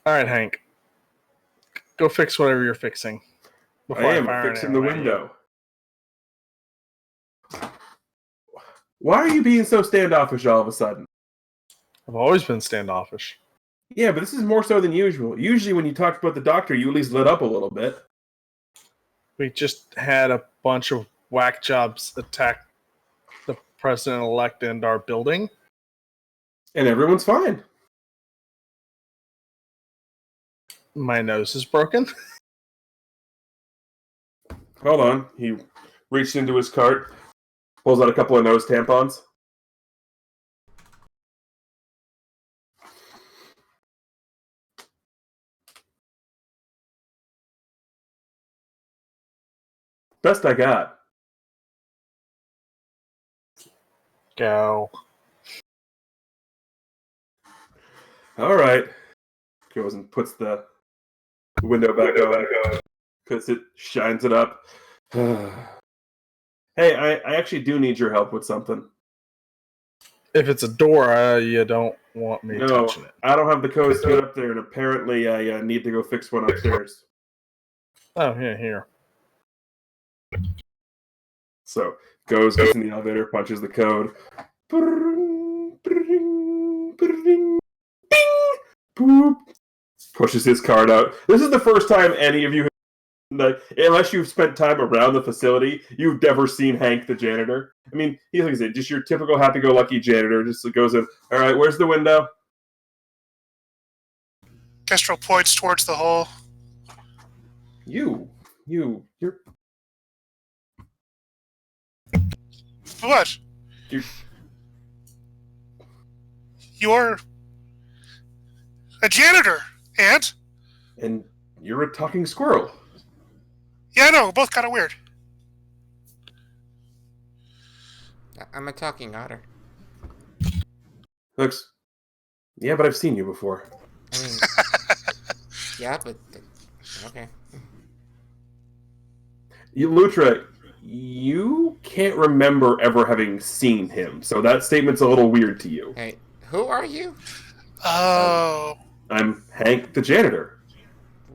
Speaker 4: All right, Hank. Go fix whatever you're fixing.
Speaker 1: I am fixing the window. Why are you being so standoffish all of a sudden?
Speaker 4: I've always been standoffish.
Speaker 1: Yeah, but this is more so than usual. Usually when you talked about the doctor, you at least lit up a little bit.
Speaker 4: We just had a bunch of whack jobs attack the president-elect and our building.
Speaker 1: And everyone's fine.
Speaker 4: My nose is broken.
Speaker 1: Hold on. He reached into his cart, pulls out a couple of nose tampons. Best I got.
Speaker 4: Go.
Speaker 1: All right. Goes and puts the window back on. Puts it, shines it up. Hey, I actually do need your help with something.
Speaker 4: If it's a door, you don't want me
Speaker 1: No,
Speaker 4: touching it.
Speaker 1: I don't have the codes to get up there, and apparently I need to go fix one upstairs.
Speaker 4: Oh, yeah, here.
Speaker 1: So goes, gets in the elevator, punches the code. Boop. Pushes his card out. This is the first time any of you, unless you've spent time around the facility, you've never seen Hank the janitor. I mean, he's like I said, just your typical happy-go-lucky janitor. Just goes in. All right, where's the window?
Speaker 5: Kestrel points towards the hole.
Speaker 1: You're.
Speaker 5: What? You're a janitor,
Speaker 1: And you're a talking squirrel.
Speaker 5: Yeah, I know, both kind of weird.
Speaker 3: I'm a talking otter.
Speaker 1: Looks. Yeah, but I've seen you before.
Speaker 3: I mean, yeah, but okay.
Speaker 1: Lutra, you can't remember ever having seen him, so that statement's a little weird to you.
Speaker 3: Hey, who are you?
Speaker 5: Oh.
Speaker 1: I'm Hank the janitor.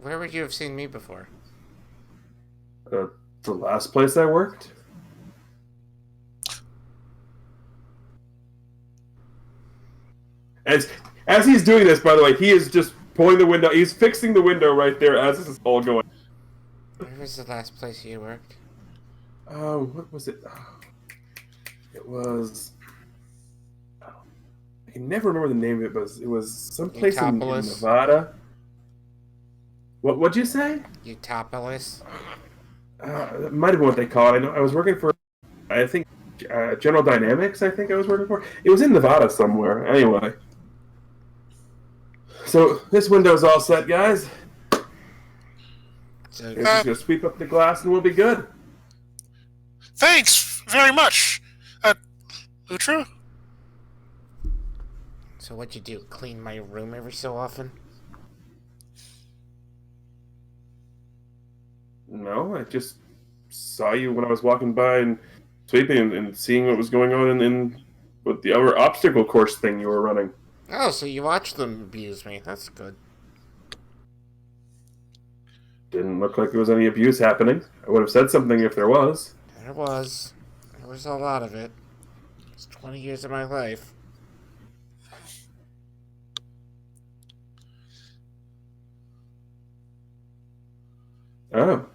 Speaker 3: Where would you have seen me before?
Speaker 1: The last place I worked. As he's doing this, by the way, he is just pulling the window. He's fixing the window right there as this is all going.
Speaker 3: Where was the last place you worked?
Speaker 1: What was it? It was. I can never remember the name of it, but it was someplace in Nevada. What'd you say?
Speaker 3: Utopolis.
Speaker 1: That might have been what they call it. I know I was working for, I think, General Dynamics. I think I was working for. It was in Nevada somewhere. Anyway. So this window's all set, guys.
Speaker 3: So,
Speaker 1: We're just gonna sweep up the glass and we'll be good.
Speaker 5: Thanks very much. Lutra?
Speaker 3: so what'd you do? Clean my room every so often?
Speaker 1: No, I just saw you when I was walking by and sweeping and seeing what was going on in with the other obstacle course thing you were running.
Speaker 3: Oh, so you watched them abuse me. That's good.
Speaker 1: Didn't look like there was any abuse happening. I would have said something if there was.
Speaker 3: There was. There was a lot of it. It's 20 years of my life.
Speaker 1: Oh.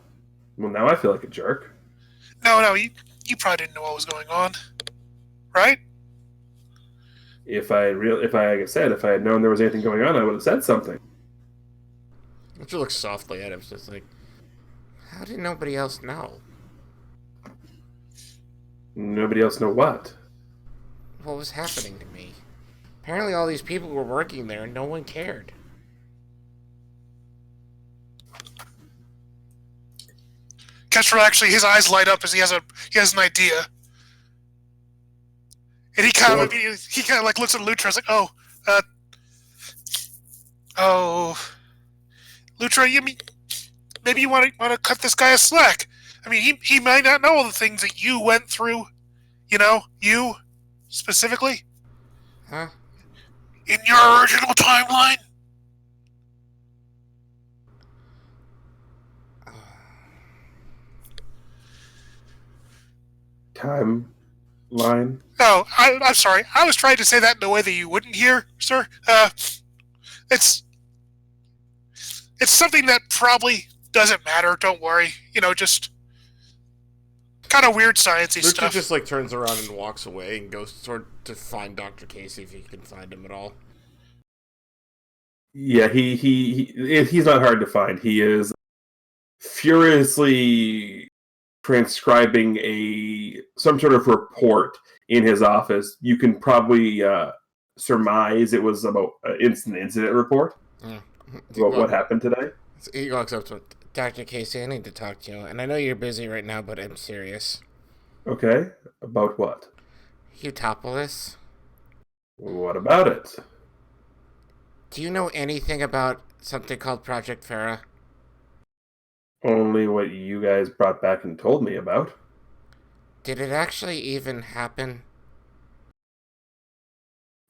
Speaker 1: Well, now I feel like a jerk.
Speaker 5: No, you probably didn't know what was going on. Right?
Speaker 1: Like I said, if I had known there was anything going on, I would have said something.
Speaker 3: She looks softly at him. It's just like, how did nobody else know?
Speaker 1: Nobody else know what?
Speaker 3: What was happening to me? Apparently all these people were working there and no one cared.
Speaker 5: Kestrel actually, his eyes light up as he has an idea. And he kind of like looks at Lutra and is like, Lutra, maybe you want to cut this guy a slack. I mean, he might not know all the things that you went through. You know, you specifically.
Speaker 3: Huh?
Speaker 5: In your original timeline.
Speaker 1: Timeline.
Speaker 5: No, I'm sorry. I was trying to say that in a way that you wouldn't hear, sir. It's something that probably doesn't matter. Don't worry. You know, just kind of weird sciencey
Speaker 3: Richard
Speaker 5: stuff.
Speaker 3: just like turns around and walks away and goes to find Dr. Casey if he can find him at all.
Speaker 1: Yeah, he's not hard to find. He is furiously transcribing some sort of report in his office. You can probably surmise it was about an incident report about what happened today.
Speaker 3: He walks up to Dr. Casey. I need to talk to you, and I know you're busy right now, but I'm serious.
Speaker 1: Okay, about what?
Speaker 3: Utopolis.
Speaker 1: What about it?
Speaker 3: Do you know anything about something called Project Farah?
Speaker 1: Only what you guys brought back and told me about.
Speaker 3: Did it actually even happen?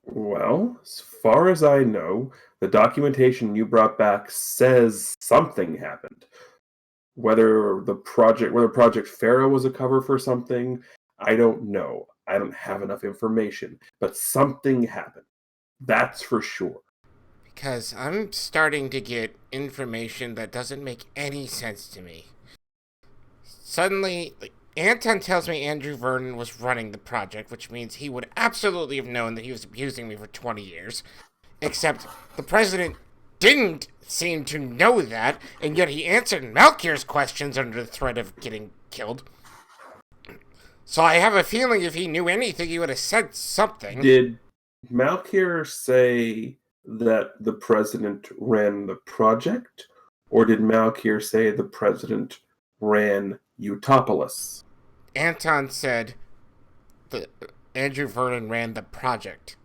Speaker 1: Well, as far as I know, the documentation you brought back says something happened. Whether Project Pharaoh was a cover for something, I don't know. I don't have enough information, but something happened. That's for sure.
Speaker 3: Because I'm starting to get information that doesn't make any sense to me. Suddenly, Anton tells me Andrew Vernon was running the project, which means he would absolutely have known that he was abusing me for 20 years. Except the president didn't seem to know that, and yet he answered Malkir's questions under the threat of getting killed. So I have a feeling if he knew anything, he would have said something.
Speaker 1: Did Malkir say that the president ran the project, or did Malkir say the president ran Utopolis?
Speaker 3: Anton said that Andrew Vernon ran the project.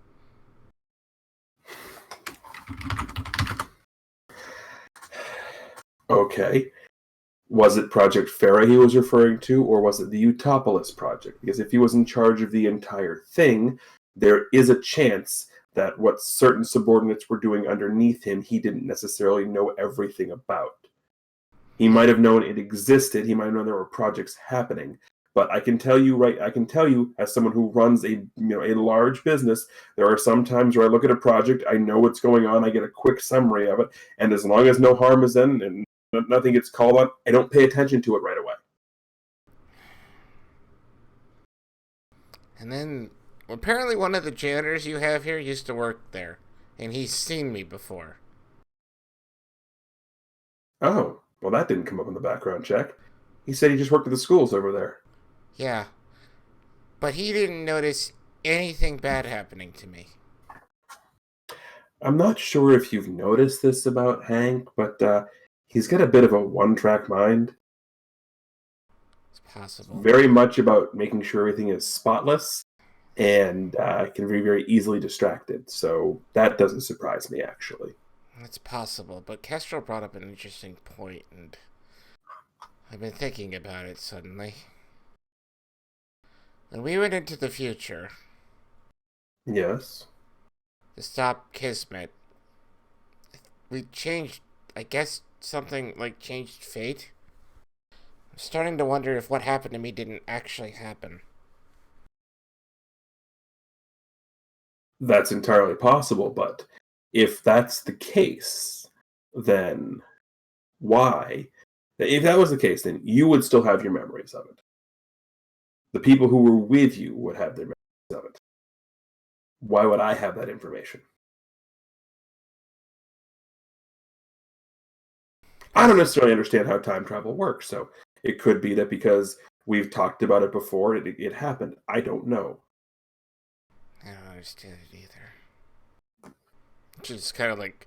Speaker 1: Okay. Was it Project Farah he was referring to, or was it the Utopolis project? Because if he was in charge of the entire thing, there is a chance that what certain subordinates were doing underneath him, he didn't necessarily know everything about. He might have known it existed, he might have known there were projects happening, but I can tell you as someone who runs a large business, there are some times where I look at a project, I know what's going on, I get a quick summary of it, and as long as no harm is done and nothing gets called on, I don't pay attention to it right away.
Speaker 3: And then, apparently one of the janitors you have here used to work there, and he's seen me before.
Speaker 1: Oh, well that didn't come up in the background check. He said he just worked at the schools over there.
Speaker 3: Yeah. But he didn't notice anything bad happening to me.
Speaker 1: I'm not sure if you've noticed this about Hank, but he's got a bit of a one-track mind.
Speaker 3: It's possible.
Speaker 1: Very much about making sure everything is spotless, and can be very easily distracted. So that doesn't surprise me, actually.
Speaker 3: It's possible, but Kestrel brought up an interesting point, and I've been thinking about it suddenly. When we went into the future...
Speaker 1: Yes?
Speaker 3: To stop Kismet, we changed, I guess, something like changed fate? I'm starting to wonder if what happened to me didn't actually happen.
Speaker 1: That's entirely possible, but if that's the case, then why? If that was the case, then you would still have your memories of it. The people who were with you would have their memories of it. Why would I have that information? I don't necessarily understand how time travel works, so it could be that because we've talked about it before, it happened. I don't know.
Speaker 3: I don't understand it either. Just kind of like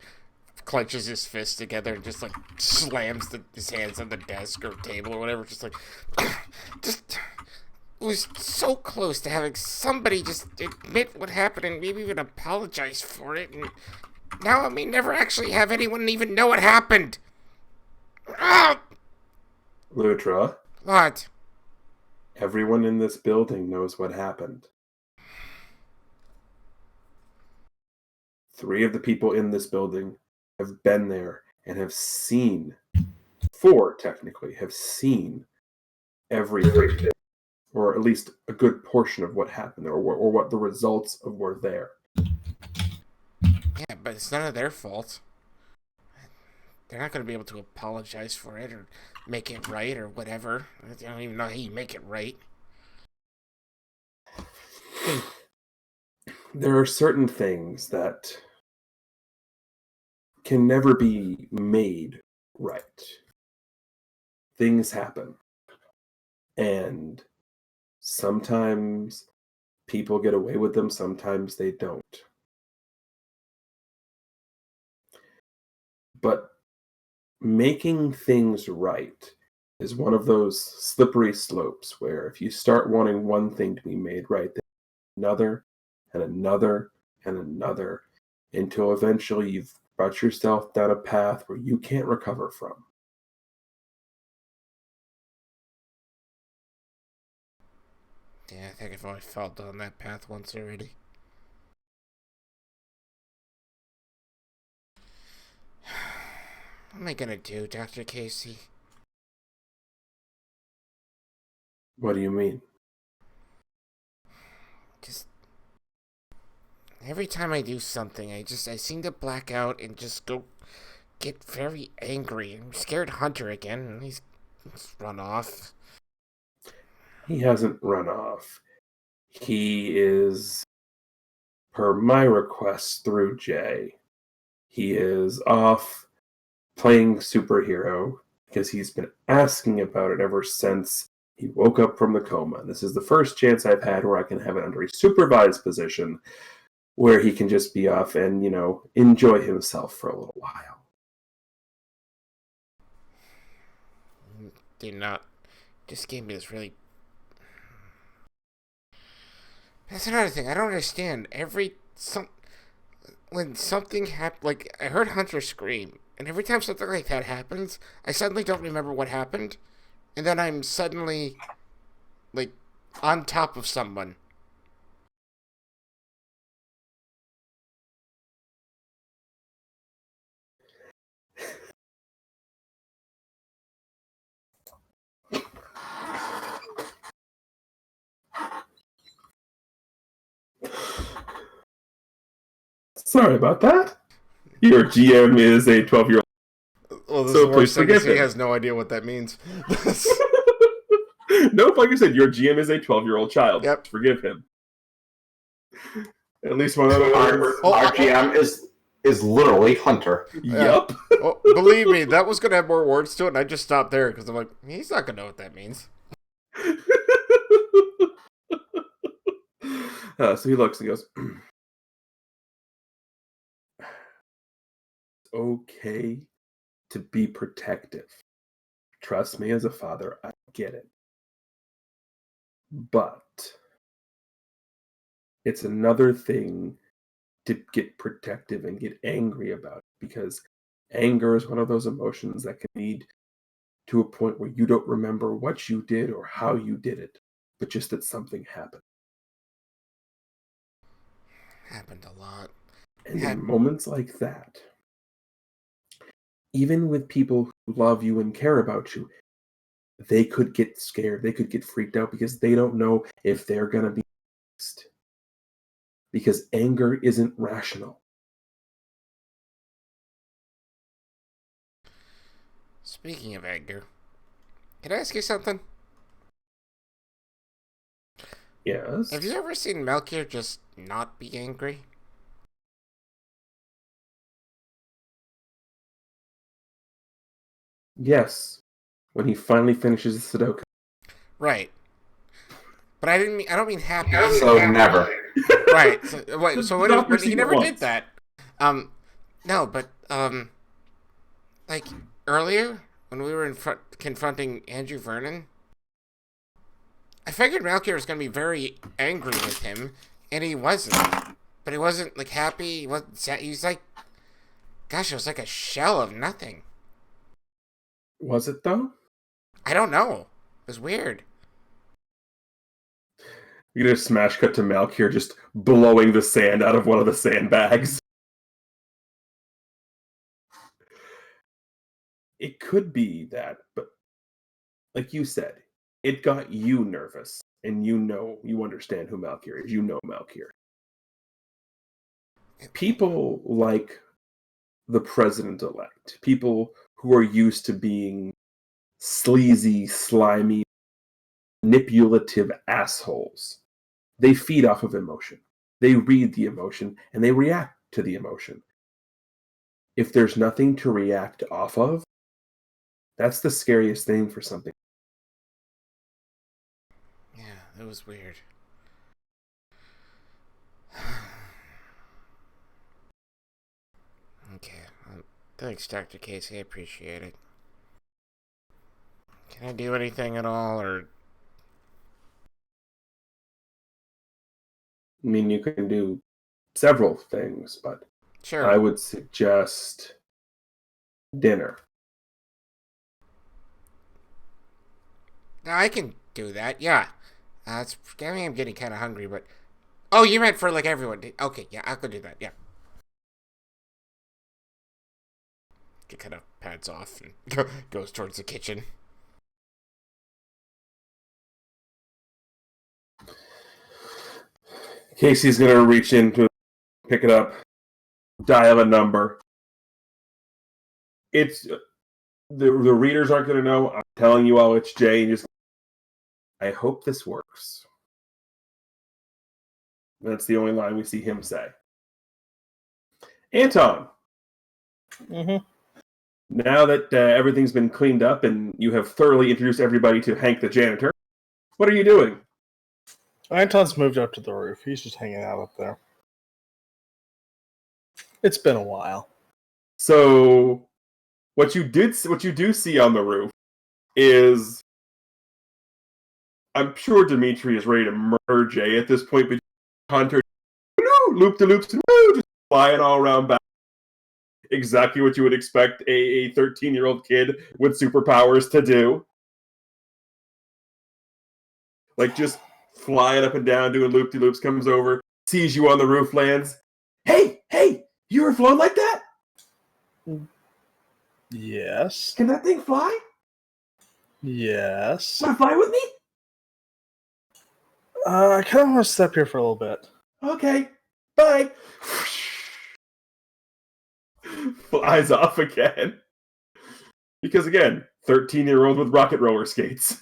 Speaker 3: clenches his fists together and just like slams his hands on the desk or table or whatever. Just like, just was so close to having somebody just admit what happened and maybe even apologize for it. And now I may never actually have anyone even know what happened. Ah!
Speaker 1: Lutra,
Speaker 3: What?
Speaker 1: everyone in this building knows what happened. 3 of the people in this building have been there and have seen, 4 technically, have seen everything, or at least a good portion of what happened, or what the results of were there.
Speaker 3: Yeah, but it's none of their fault. they're not going to be able to apologize for it or make it right or whatever. I don't even know how you make it right.
Speaker 1: There are certain things that can never be made right. Things happen. And sometimes people get away with them, sometimes they don't. But making things right is one of those slippery slopes where if you start wanting one thing to be made right, then another and another and another until eventually you've brought yourself down a path where you can't recover from.
Speaker 3: Yeah, I think I've always fell down that path once already. What am I gonna do, Dr. Casey?
Speaker 1: What do you mean?
Speaker 3: Just every time I do something, I seem to black out and just get very angry. I'm scared Hunter again, and he's run off.
Speaker 1: He hasn't run off. He is, per my request through Jay, he is off playing superhero because he's been asking about it ever since he woke up from the coma. This is the first chance I've had where I can have it under a supervised position where he can just be off and, enjoy himself for a little while.
Speaker 3: Did not. Just gave me this really. That's another thing. I don't understand. When something happens, like I heard Hunter scream, and every time something like that happens, I suddenly don't remember what happened, and then I'm suddenly, like, on top of someone.
Speaker 1: Sorry about that. Your GM is a 12-year-old.
Speaker 3: Well, this
Speaker 1: So
Speaker 3: is the worst
Speaker 1: please
Speaker 3: thing is
Speaker 1: forgive
Speaker 3: he
Speaker 1: him.
Speaker 3: has no idea what that means.
Speaker 1: Nope, like I said, your GM is a 12-year-old child.
Speaker 3: Yep.
Speaker 1: Forgive him. At least one of them.
Speaker 6: Our GM is literally Hunter.
Speaker 1: Yup.
Speaker 3: Oh, believe me, that was going to have more words to it, and I just stopped there because I'm like, he's not going to know what that means.
Speaker 1: So he looks and goes, it's okay to be protective. Trust me as a father, I get it. But it's another thing to get protective and get angry about it, because anger is one of those emotions that can lead to a point where you don't remember what you did or how you did it, but just that something happened.
Speaker 3: Happened a lot.
Speaker 1: And in moments like that, even with people who love you and care about you, they could get scared, they could get freaked out because they don't know if they're going to be next. Because anger isn't rational.
Speaker 3: Speaking of anger, can I ask you something?
Speaker 1: Yes.
Speaker 3: Have you ever seen Melchior just not be angry?
Speaker 1: Yes. When he finally finishes the Sudoku.
Speaker 3: Right. But I don't mean happy.
Speaker 6: So never.
Speaker 3: Right. So when he never
Speaker 1: once.
Speaker 3: did that. No, but like earlier when we were confronting Andrew Vernon, I figured Malkier was gonna be very angry with him, and he wasn't. But he wasn't like happy. He wasn't sad. He was like, gosh, it was like a shell of nothing.
Speaker 1: Was it though?
Speaker 3: I don't know. It was weird.
Speaker 1: You get a smash cut to Malkier just blowing the sand out of one of the sandbags. It could be that, but like you said, it got you nervous, and you understand who Malkier is. You know Malkier. People like the president-elect, people who are used to being sleazy, slimy, manipulative assholes. They feed off of emotion. They read the emotion, and they react to the emotion. If there's nothing to react off of, that's the scariest thing for something.
Speaker 3: Yeah, that was weird. Okay. Thanks, Dr. Casey. I appreciate it. Can I do anything at all, or...
Speaker 1: I mean, you can do several things, but
Speaker 3: Sure.
Speaker 1: I would suggest dinner.
Speaker 3: No, I can do that, yeah. I mean, I'm getting kind of hungry, but... Oh, you meant for, like, everyone. Okay, yeah, I could do that, yeah. It kind of pads off and goes towards the kitchen.
Speaker 1: Casey's going to reach in to pick it up, dial a number. It's the readers aren't going to know. I'm telling you all it's Jay. And just, I hope this works. That's the only line we see him say. Anton.
Speaker 4: Mm-hmm.
Speaker 1: Now that everything's been cleaned up and you have thoroughly introduced everybody to Hank the janitor, what are you doing?
Speaker 4: Anton's moved up to the roof. He's just hanging out up there. It's been a while.
Speaker 1: So, what you do see on the roof is, I'm sure Dimitri is ready to murder Jay at this point, but Hunter, loop-de-loops, just flying all around back. Exactly what you would expect a 13-year-old kid with superpowers to do. Like, just flying up and down, doing loop-de-loops, comes over, sees you on the roof, lands. Hey, you ever flown like that?
Speaker 4: Yes.
Speaker 1: Can that thing fly?
Speaker 4: Yes.
Speaker 1: Want to fly with me?
Speaker 4: I kind of want to step here for a little bit.
Speaker 1: Okay, bye. Flies off again. Because again, 13-year-old with rocket roller skates.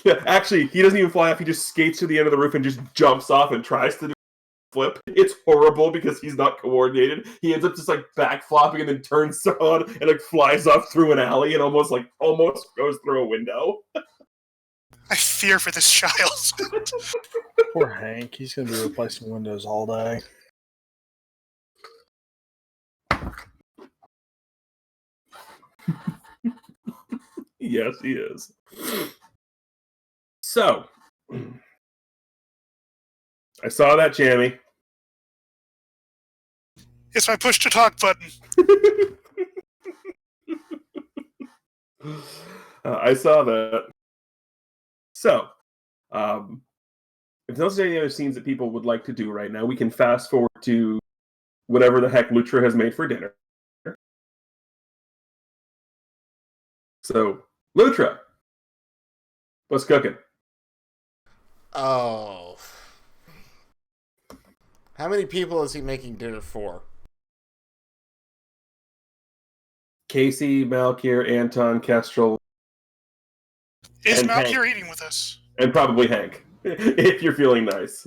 Speaker 1: Yeah, actually, he doesn't even fly off. He just skates to the end of the roof and just jumps off and tries to do a flip. It's horrible because he's not coordinated. He ends up just like back flopping and then turns on and like flies off through an alley and almost goes through a window.
Speaker 5: I fear for this child.
Speaker 4: Poor Hank. He's going to be replacing windows all day.
Speaker 1: Yes, he is. So, I saw that, Jamie.
Speaker 5: It's my push to talk button.
Speaker 1: I saw that. So, if there's any other scenes that people would like to do right now, we can fast forward to whatever the heck Lutra has made for dinner. So, Lutra, what's cooking?
Speaker 3: Oh. How many people is he making dinner for?
Speaker 1: Casey, Malkier, Anton, Kestrel.
Speaker 5: Is
Speaker 1: And
Speaker 5: Malkier
Speaker 1: Hank.
Speaker 5: eating with us?
Speaker 1: And probably Hank, if you're feeling nice.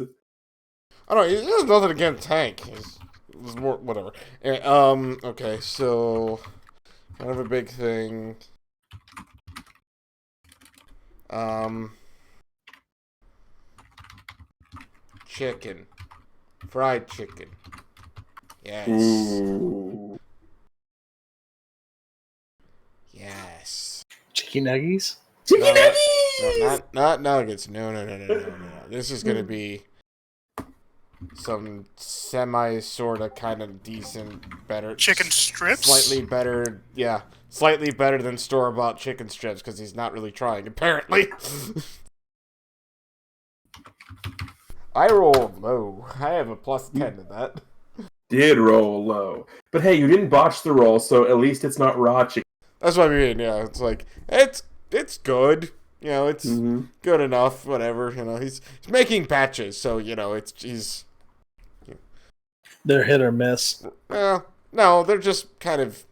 Speaker 3: I don't know, he has nothing against Hank. It's more, whatever. Okay, so... kind of a big thing. Chicken. Fried chicken. Yes.
Speaker 1: Ooh.
Speaker 3: Yes.
Speaker 4: Chicken nuggies?
Speaker 1: Chicken
Speaker 3: No,
Speaker 1: nuggets!
Speaker 3: not nuggets. No. This is gonna be some sort of kind of decent, better...
Speaker 5: Chicken strips?
Speaker 3: Slightly better, yeah. Slightly better than store-bought chicken strips, because he's not really trying, apparently. I rolled low. I have a plus 10 to that.
Speaker 1: Did roll low. But hey, you didn't botch the roll, so at least it's not raw chicken.
Speaker 3: That's what I mean, yeah. It's like, it's good. You know, it's good enough, whatever. You know, he's making patches, so, you know, he's...
Speaker 4: They're hit or miss.
Speaker 3: No, they're just kind of.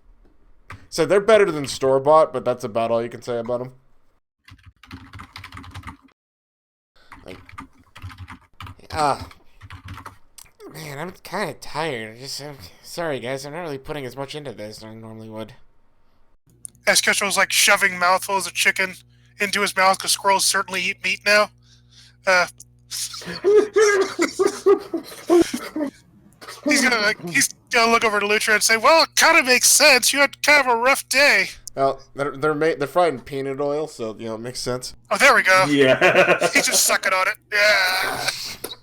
Speaker 3: So they're better than store bought, but that's about all you can say about them. Like, man, I'm kind of tired. Sorry, guys. I'm not really putting as much into this as I normally would.
Speaker 5: Esketro was like shoving mouthfuls of chicken into his mouth because squirrels certainly eat meat now. He's gonna look over to Lutra and say, "Well, it kind of makes sense. You had kind of a rough day."
Speaker 3: Well, they're fried in peanut oil, so it makes sense.
Speaker 5: Oh, there we go.
Speaker 1: Yeah.
Speaker 5: He's just sucking on it. Yeah.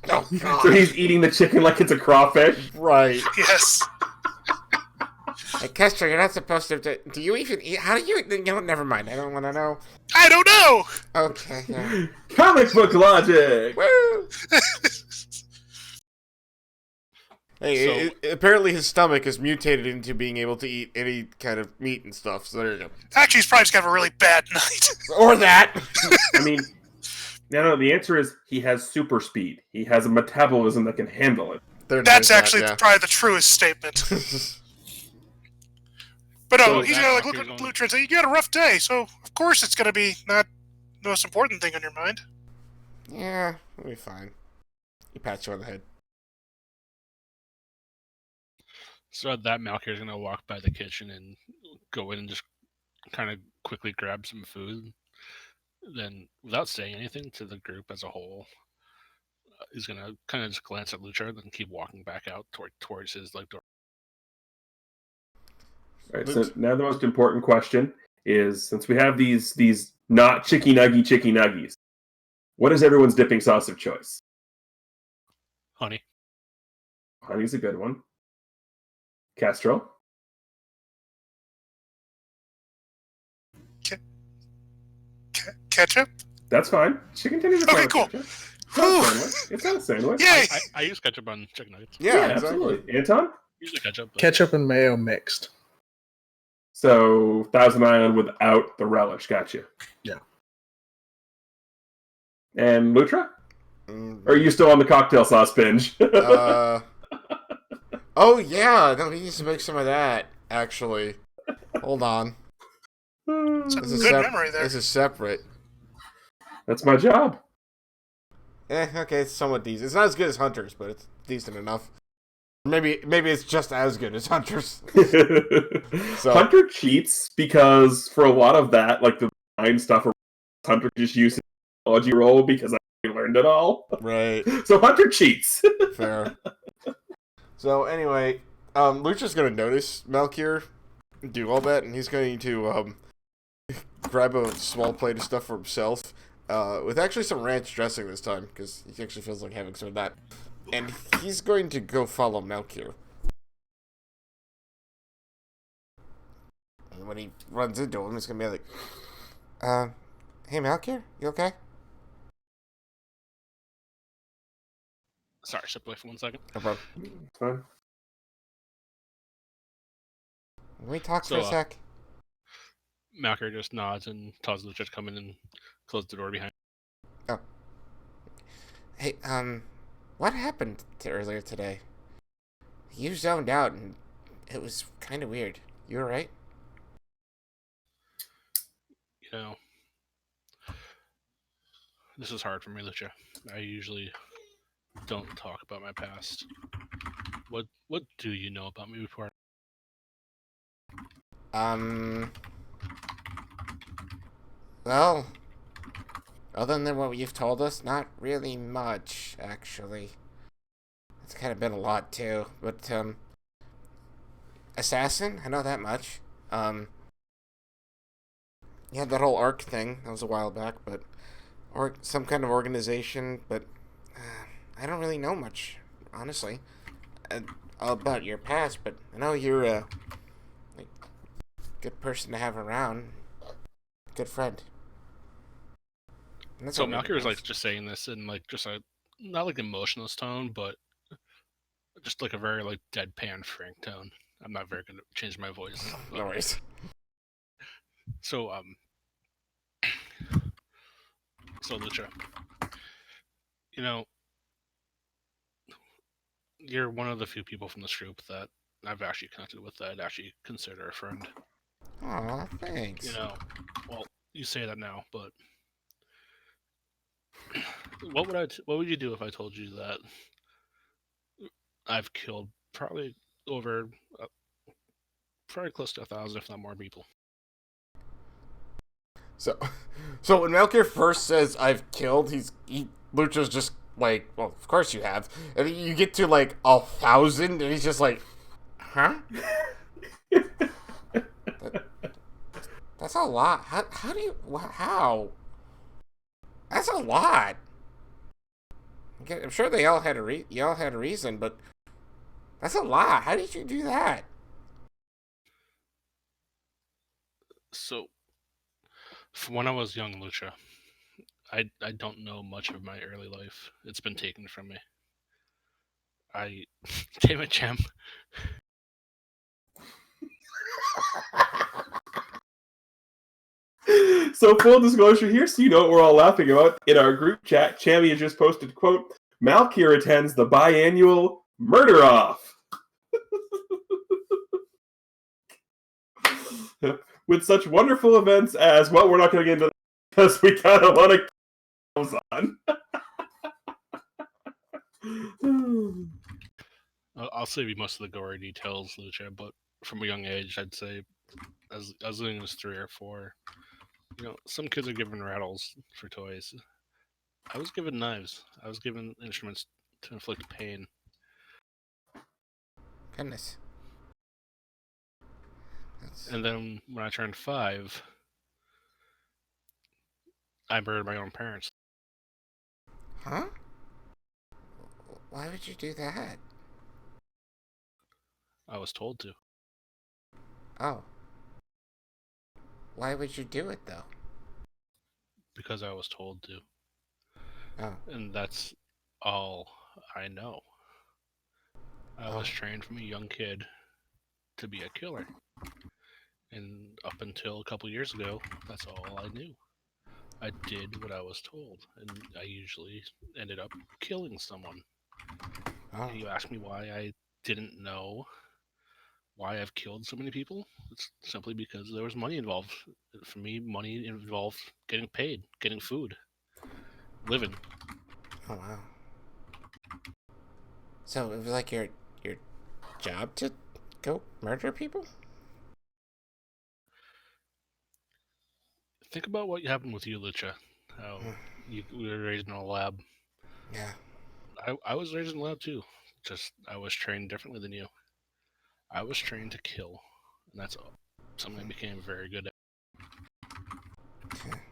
Speaker 3: Oh God.
Speaker 1: So he's eating the chicken like it's a crawfish.
Speaker 3: Right.
Speaker 5: Yes.
Speaker 3: Hey, Kester, you're not supposed to. Do you even eat? How do you? Never mind. I don't want to know.
Speaker 5: I don't know.
Speaker 3: Okay. Yeah.
Speaker 1: Comic book logic.
Speaker 3: Woo! Hey, apparently his stomach is mutated into being able to eat any kind of meat and stuff. So there you go.
Speaker 5: Actually, he's probably just gonna have a really bad night.
Speaker 3: Or that.
Speaker 1: I mean, no. The answer is he has super speed. He has a metabolism that can handle it.
Speaker 5: That's actually probably the truest statement. But
Speaker 2: So
Speaker 5: he's
Speaker 2: that
Speaker 5: gonna look
Speaker 2: fucker's
Speaker 5: at
Speaker 2: on-
Speaker 5: Lutra and say, "You got a rough day, so of course it's gonna be not the most important thing on your mind."
Speaker 3: Yeah, we'll be fine. He pats you on the head.
Speaker 2: So that Malkir's gonna walk by the kitchen and go in and just kind of quickly grab some food. Then, without saying anything to the group as a whole, he's gonna kind of just glance at Lucha and then keep walking back out towards his door.
Speaker 1: All right. So now the most important question is: since we have these not chicky nuggies, what is everyone's dipping sauce of choice?
Speaker 2: Honey.
Speaker 1: Honey's a good one. Castro.
Speaker 5: Ketchup?
Speaker 1: That's fine. Chicken tenders are
Speaker 5: Okay,
Speaker 1: fine.
Speaker 5: cool.
Speaker 1: Ketchup. It's not a sandwich. It's not a sandwich.
Speaker 5: Yay!
Speaker 2: I use ketchup on chicken nuggets.
Speaker 3: Yeah,
Speaker 1: absolutely. Anton?
Speaker 2: Usually ketchup. But
Speaker 4: Ketchup and mayo mixed.
Speaker 1: So Thousand Island without the relish. Gotcha.
Speaker 4: Yeah.
Speaker 1: And Lutra? Or are you still on the cocktail sauce binge?
Speaker 3: Oh yeah, no, he needs to make some of that. Actually, hold on.
Speaker 5: Some good memory there.
Speaker 3: This is separate.
Speaker 1: That's my job.
Speaker 3: Okay, it's somewhat decent. It's not as good as Hunter's, but it's decent enough. Maybe it's just as good as Hunter's. So
Speaker 1: Hunter cheats because for a lot of that, like the line stuff, Hunter just used technology roll because I learned it all.
Speaker 3: right,
Speaker 1: So Hunter cheats.
Speaker 3: fair. So anyway, Lucha's gonna notice Malkir do all that, and he's going to grab a small plate of stuff for himself, with actually some ranch dressing this time, because he actually feels like having some of that. And he's going to go follow Malkir. And when he runs into him, he's going to be like, hey Malkir, you okay?
Speaker 2: sorry, step away for 1 second.
Speaker 3: No problem.
Speaker 1: Fine.
Speaker 3: Can we talk
Speaker 2: So,
Speaker 3: for a sec?
Speaker 2: Malkir just nods and tells Lucha to come in and close the door behind.
Speaker 3: Hey, what happened earlier today? You zoned out, and it was kind of weird. You alright?
Speaker 2: You know, this is hard for me, Lucha. I usually don't talk about my past. What do you know about me before?
Speaker 3: Well, other than what you've told us, not really much, actually. It's kind of been a lot, too. But, Assassin? I know that much. You had that whole ARC thing. That was a while back, but... Or some kind of organization, but... I don't really know much, honestly. About your past, but I know you're a... good person to have around. Good friend.
Speaker 2: So Malkir is like just saying this in like just a not like emotionless tone, but just like a very like deadpan frank tone. I'm not very good at changing my voice.
Speaker 3: No worries.
Speaker 2: So so Lucha, you know, You're one of the few people from this group that I've actually connected with that I'd actually consider a friend.
Speaker 3: Aw, thanks.
Speaker 2: You know, well, you say that now, but what would you do if I told you that I've killed probably over, probably close to 1,000, if not more, people?
Speaker 3: So when Melchior first says I've killed, Lucha's just like, well, of course you have. And then you get to like 1,000, and he's just like, huh? That's a lot. How do you? How? That's a lot. I'm sure they all had y'all had a reason, but that's a lot. How did you do that?
Speaker 2: So, from when I was young, Lucha, I don't know much of my early life. It's been taken from me. Damn it, Chem.
Speaker 1: So full disclosure here, so you know what we're all laughing about. In our group chat, Chammy has just posted, quote, Malkir attends the biannual Murder Off. With such wonderful events as, well, we're not going to get into because we kind of want to goes on.
Speaker 2: I'll save you most of the gory details, Lucha, but from a young age, I'd say, as young as 3 or 4, some kids are given rattles for toys. I was given knives. I was given instruments to inflict pain.
Speaker 3: Goodness.
Speaker 2: And then when I turned 5, I murdered my own parents.
Speaker 3: Huh? Why would you do that?
Speaker 2: I was told to.
Speaker 3: Oh. Why would you do it, though?
Speaker 2: Because I was told to.
Speaker 3: Oh.
Speaker 2: And that's all I know. I was trained from a young kid to be a killer. And up until a couple years ago, that's all I knew. I did what I was told, and I usually ended up killing someone.
Speaker 3: Oh.
Speaker 2: You ask me why I didn't know why I've killed so many people? It's simply because there was money involved. For me, money involved getting paid, getting food, living.
Speaker 3: Oh, wow. So it was like your job to go murder people?
Speaker 2: Think about what happened with you, Lucha. How we were raised in a lab.
Speaker 3: Yeah.
Speaker 2: I was raised in a lab too. Just I was trained differently than you. I was trained to kill, and that's something I became very good at.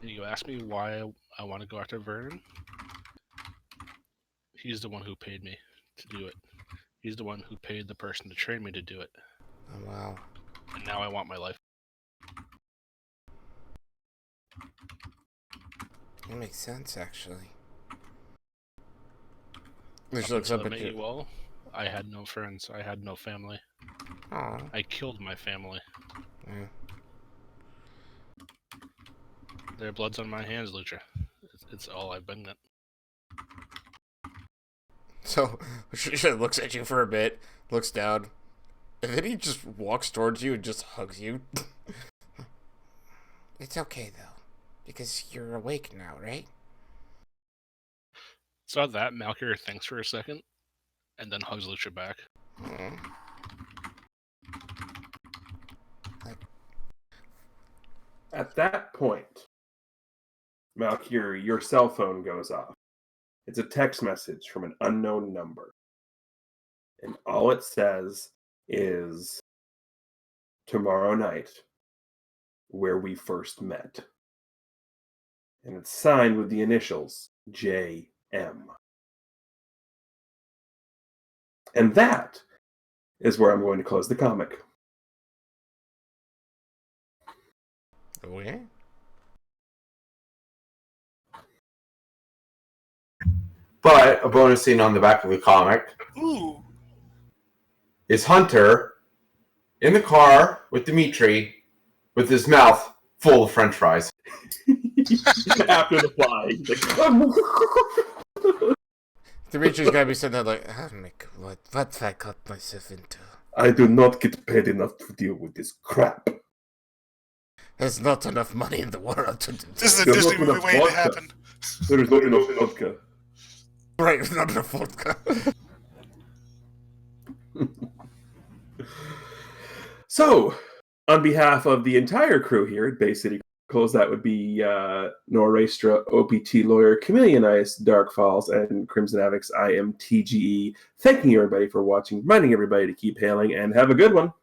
Speaker 2: And you ask me why I want to go after Vernon? He's the one who paid me to do it. He's the one who paid the person to train me to do it.
Speaker 3: Oh, wow.
Speaker 2: And now I want my life.
Speaker 3: That makes sense, actually.
Speaker 2: Up until I met you all, I had no friends. I had no family.
Speaker 3: Aw.
Speaker 2: I killed my family.
Speaker 3: Yeah.
Speaker 2: Their blood's on my hands, Lucha. It's all I've been at.
Speaker 3: So, she looks at you for a bit, looks down, and then he just walks towards you and just hugs you. It's okay, though, because you're awake now, right?
Speaker 2: Saw that, Malkir thinks for a second, and then hugs Lucha back.
Speaker 1: At that point, Malkir, your cell phone goes off. It's a text message from an unknown number. And all it says is, tomorrow night, where we first met. And it's signed with the initials J.M. And that is where I'm going to close the comic.
Speaker 3: Oh, yeah?
Speaker 6: But a bonus scene on the back of the comic
Speaker 5: Ooh.
Speaker 6: is Hunter in the car with Dimitri with his mouth full of French fries.
Speaker 1: After the flying.
Speaker 3: Dimitri's gotta be sitting there like, oh my God, what have I got myself into?
Speaker 1: I do not get paid enough to deal with this crap.
Speaker 3: There's not enough money in the world to do
Speaker 5: This is
Speaker 1: There's
Speaker 5: a Disney
Speaker 1: not
Speaker 5: movie
Speaker 1: enough
Speaker 5: waiting to
Speaker 1: vodka.
Speaker 5: happen.
Speaker 1: There is not enough vodka.
Speaker 3: Right, not enough vodka.
Speaker 1: So, on behalf of the entire crew here at Bay City Chronicles, that would be Norestra, OPT Lawyer, Chameleon Ice, Dark Falls, and Crimson Avix. I am TGE. Thanking everybody for watching, reminding everybody to keep hailing, and have a good one.